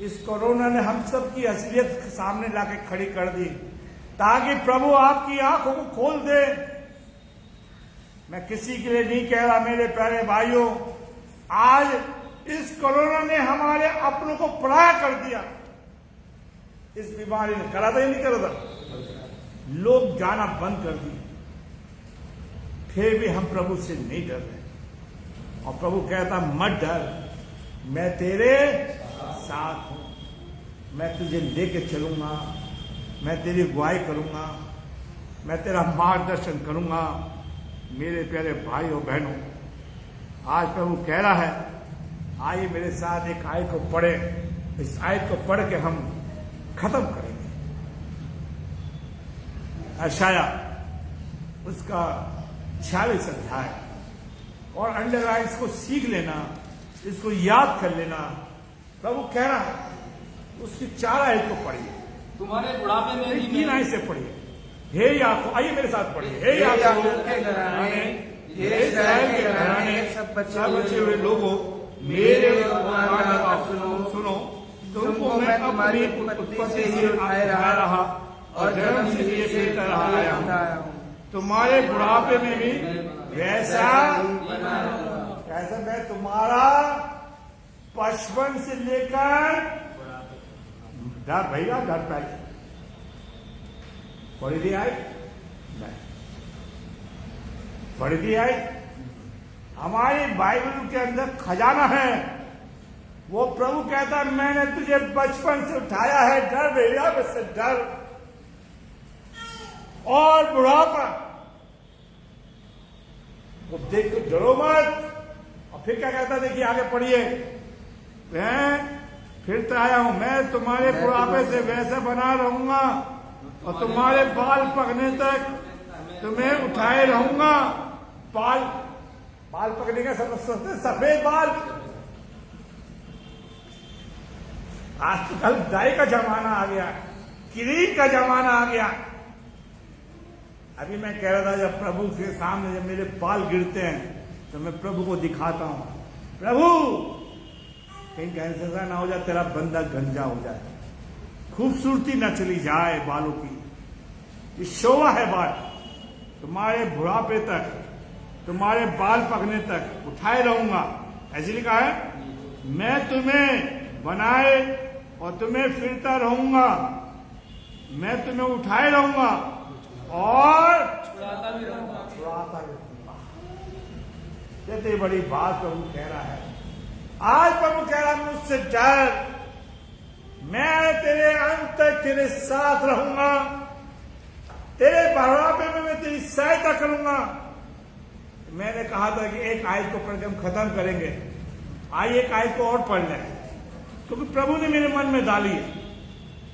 इस कोरोना ने हम सब की असलियत सामने लाके खड़ी कर दी, ताकि प्रभु आपकी आंखों को खोल दे। मैं किसी के लिए नहीं कह रहा मेरे प्यारे भाइयों, आज इस कोरोना ने हमारे अपनों को पराया कर दिया। इस बीमारी ने करा था या नहीं करा था? लोग जाना बंद कर दिए, फिर भी हम प्रभु से नहीं डर रहे। और प्रभु कहता मत डर, मैं तेरे साथ हूं, मैं तुझे लेके चलूंगा, मैं तेरी अगुवाई करूंगा, मैं तेरा मार्गदर्शन करूंगा। मेरे प्यारे भाई और बहनों, आज प्रभु कह रहा है आइए मेरे साथ एक आयत को पढ़े। इस आयत को पढ़ के हम खत्म करेंगे। यशायाह उसका 46 अध्याय, और अंडरलाइन इसको सीख लेना, इसको याद कर लेना। प्रभु कह रहा है उसकी 4 आयत को पढ़िए, तुम्हारे बुढ़ापे में भी 3 आयत से पढ़िए। हे याकूब, आइए मेरे साथ पढ़िए। हे याकूब के घराने, हे इस्राएल के घराने, सब बचे हुए लोगों, मेरे सुनो, तुमको मैं अपनी उत्पत्ति से उठाया रहा और जन्म से लिए फिरता रहा हूं। तुम्हारे बुढ़ापे में भी वैसा मैं तुम्हारा बचपन से लेकर डर भैया डर पहले पढ़ी दी आए, पढ़ी दी आए। हमारी बाइबल के अंदर खजाना है। वो प्रभु कहता है मैंने तुझे बचपन से उठाया है, डर भैया मुझसे डर। और बुढ़ापा वो देख के डरो मत। और फिर क्या कहता, देखिए आगे पढ़िए, मैं फिर आया हूं, मैं तुम्हारे बुढ़ापे से वैसा बना रहूंगा और तुम्हारे बाल पकने तक तुम्हें उठाए रहूंगा। बाल पकने का समझते सफेद बाल। आज तो कल डाई का जमाना आ गया, क्रीम का जमाना आ गया। अभी मैं कह रहा था जब प्रभु के सामने जब मेरे बाल गिरते हैं तो मैं प्रभु को दिखाता हूं, प्रभु कहीं कैंसर ना हो जाए, तेरा बंदा गंजा हो जाए, खूबसूरती न चली जाए बालों की। ये शोभा है बाल, तुम्हारे बुढ़ापे तक, तुम्हारे बाल पकने तक उठाए रहूंगा। ऐसे लिखा है, मैं तुम्हें बनाए और तुम्हें फिरता रहूंगा, मैं तुम्हें उठाए रहूंगा और छुड़ाता भी रहूंगा। इतनी बड़ी बात प्रभु कह रहा है। आज प्रभु कह रहा है मुझसे डर, मैं तेरे अंत तक तेरे साथ रहूंगा, तेरे बुढ़ापे में मैं तेरी सहायता करूंगा। मैंने कहा था कि एक आयत को पढ़ के हम खत्म करेंगे। आइए एक आयत को और पढ़ लें, क्योंकि प्रभु ने मेरे मन में डाली है।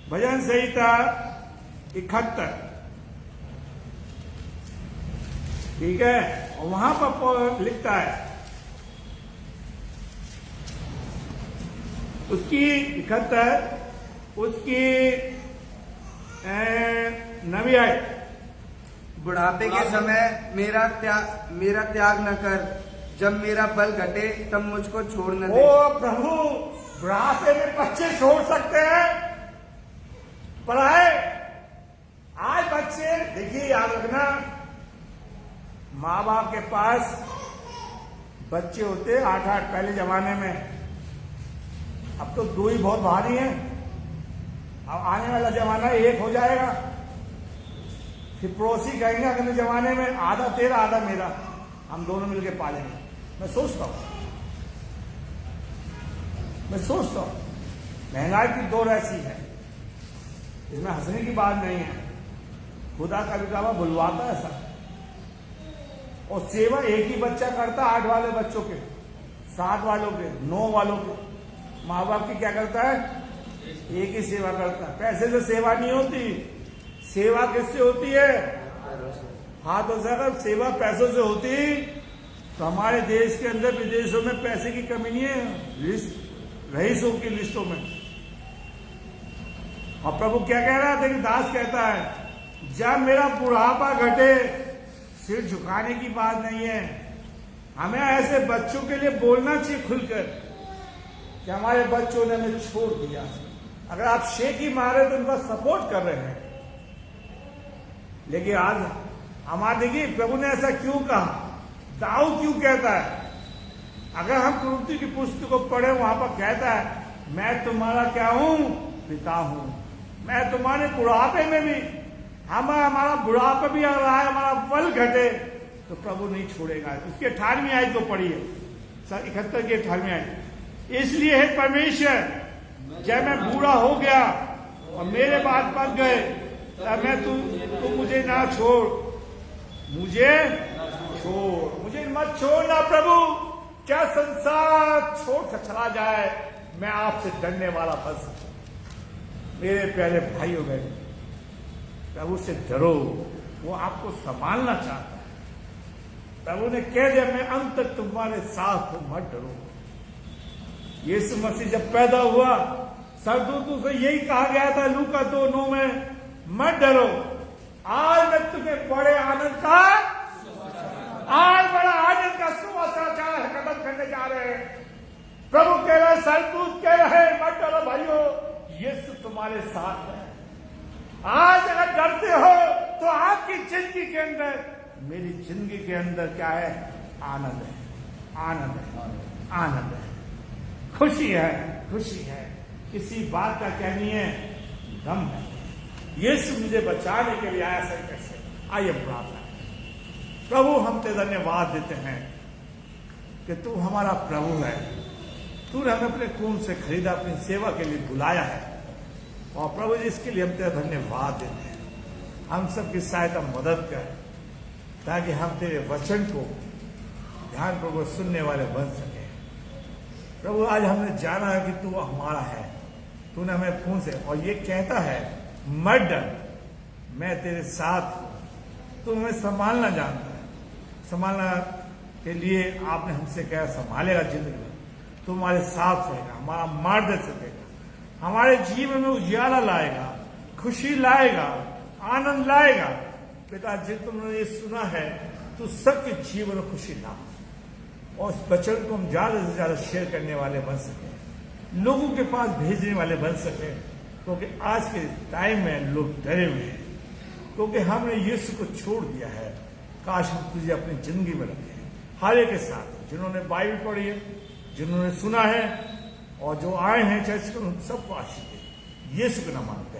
भजन संहिता 71, ठीक है, और वहां पर लिखता है उसकी 71 उसकी 9वीं आयत, बुढ़ापे के समय मेरा त्याग न कर, जब मेरा बल घटे तब मुझको छोड़ न दे। ओ प्रभु, बुढ़ापे में बच्चे छोड़ सकते हैं पढ़ाए? आज बच्चे, देखिए याद रखना, माँ बाप के पास बच्चे होते 8-8 पहले जमाने में, अब तो 2 ही बहुत भारी हैं। अब आने वाला जमाना 1 हो जाएगा। फिर पड़ोसी कहेंगे अगले जमाने में आधा तेरा आधा मेरा, हम दोनों मिलकर पालेंगे। मैं सोचता हूं महंगाई की दौर ऐसी है, इसमें हंसने की बात नहीं है। खुदा का विकावा बुलवाता है सब, और सेवा एक ही बच्चा करता, 8 वाले बच्चों के, 7 वालों के, 9 वालों के। माँ बाप की क्या करता है? एक ही सेवा करता है। पैसे से सेवा नहीं होती, सेवा किससे होती है? हाथों से। अगर सेवा पैसों से होती तो हमारे देश के अंदर विदेशों में पैसे की कमी नहीं है, रईसों की लिस्टों में। और प्रभु क्या कह रहा है? दास कहता है, जब मेरा बुढ़ापा घटे, सिर झुकाने की बात नहीं है। हमें ऐसे बच्चों के लिए बोलना चाहिए खुलकर कि हमारे बच्चों ने हमें छोड़ दिया। अगर आप शेखी मारे तो उनका सपोर्ट कर रहे हैं, लेकिन आज हमारे देखिए प्रभु ने ऐसा क्यों कहा, दाऊद क्यों कहता है? अगर हम कुरुति की पुस्तक को पढ़े, वहां पर कहता है, मैं तुम्हारा क्या हूं? पिता हूं। मैं तुम्हारे बुढ़ापे में भी, हमारा बुढ़ापा भी आ रहा है, हमारा बल घटे तो प्रभु नहीं छोड़ेगा। उसकी 18वीं आयत को पढ़िए, 71 की 18वीं आयत। इसलिए है परमेश्वर, जब मैं बूढ़ा हो गया और मेरे बाद पक गए, तब मैं तू मुझे ना छोड़, मुझे मत छोड़ना प्रभु। क्या संसार छोड़ कर चला जाए, मैं आपसे डरने वाला बन सकूं। मेरे प्यारे भाइयों बहन, प्रभु से डरो, वो आपको संभालना चाहता है। प्रभु ने कह दिया, मैं अंत तक तुम्हारे साथ हूं, मत डरो। यीशु मसीह जब पैदा हुआ, सरदूतों से यही कहा गया था लूका 2:9 में, मत डरो, आज मैं तुम्हें बड़े आनंद का, आज बड़ा आनंद का सुसमाचार कदम करने जा रहे हैं। प्रभु कह रहे, सरदूत कह रहे, मत डरो भाइयों, यीशु तुम्हारे साथ है। आज अगर डरते हो तो आपकी जिंदगी के अंदर, मेरी जिंदगी के अंदर क्या है? आनंद है, आनंद है, आनंद है, खुशी है। किसी बात का क्या नहीं है? गम है। यीशु मुझे बचाने के लिए आया। सर कैसे? आइए प्रार्थना। प्रभु, हम तेरे धन्यवाद देते हैं कि तू हमारा प्रभु है। तूने हमें अपने खून से खरीदा, अपनी सेवा के लिए बुलाया है। और प्रभु जी, इसके लिए हम तेरा धन्यवाद देते हैं। हम सबकी सहायता मदद कर, ताकि हम तेरे वचन को ध्यानपूर्वक सुनने वाले बन सके। प्रभु, आज हमने जाना है कि तू हमारा है, तूने हमें खून से, और ये कहता है, मत डर, मैं तेरे साथ हूं। तू हमें संभालना जानता है। संभालना के लिए आपने हमसे कहा, संभालेगा जिंदगी में, तू हमारे साथ रहेगा, हमारा मार्गदर्शन करेगा, हमारे जीवन में उजियाला लाएगा, खुशी लाएगा, आनंद लाएगा। पिता जी, तुमने ये सुना है, तू सबके जीवन में खुशी ला, और उस वचन को हम ज्यादा से ज्यादा शेयर करने वाले बन सके, लोगों के पास भेजने वाले बन सके। क्योंकि आज के टाइम में लोग डरे हुए हैं, क्योंकि हमने यीशु को छोड़ दिया है। काश हम तुझे अपनी जिंदगी में रखें, हर एक के साथ, जिन्होंने बाइबल पढ़ी है, जिन्होंने सुना है, और जो आए हैं चर्च में, उन सबको आशीष दे। यीशु के नाम में।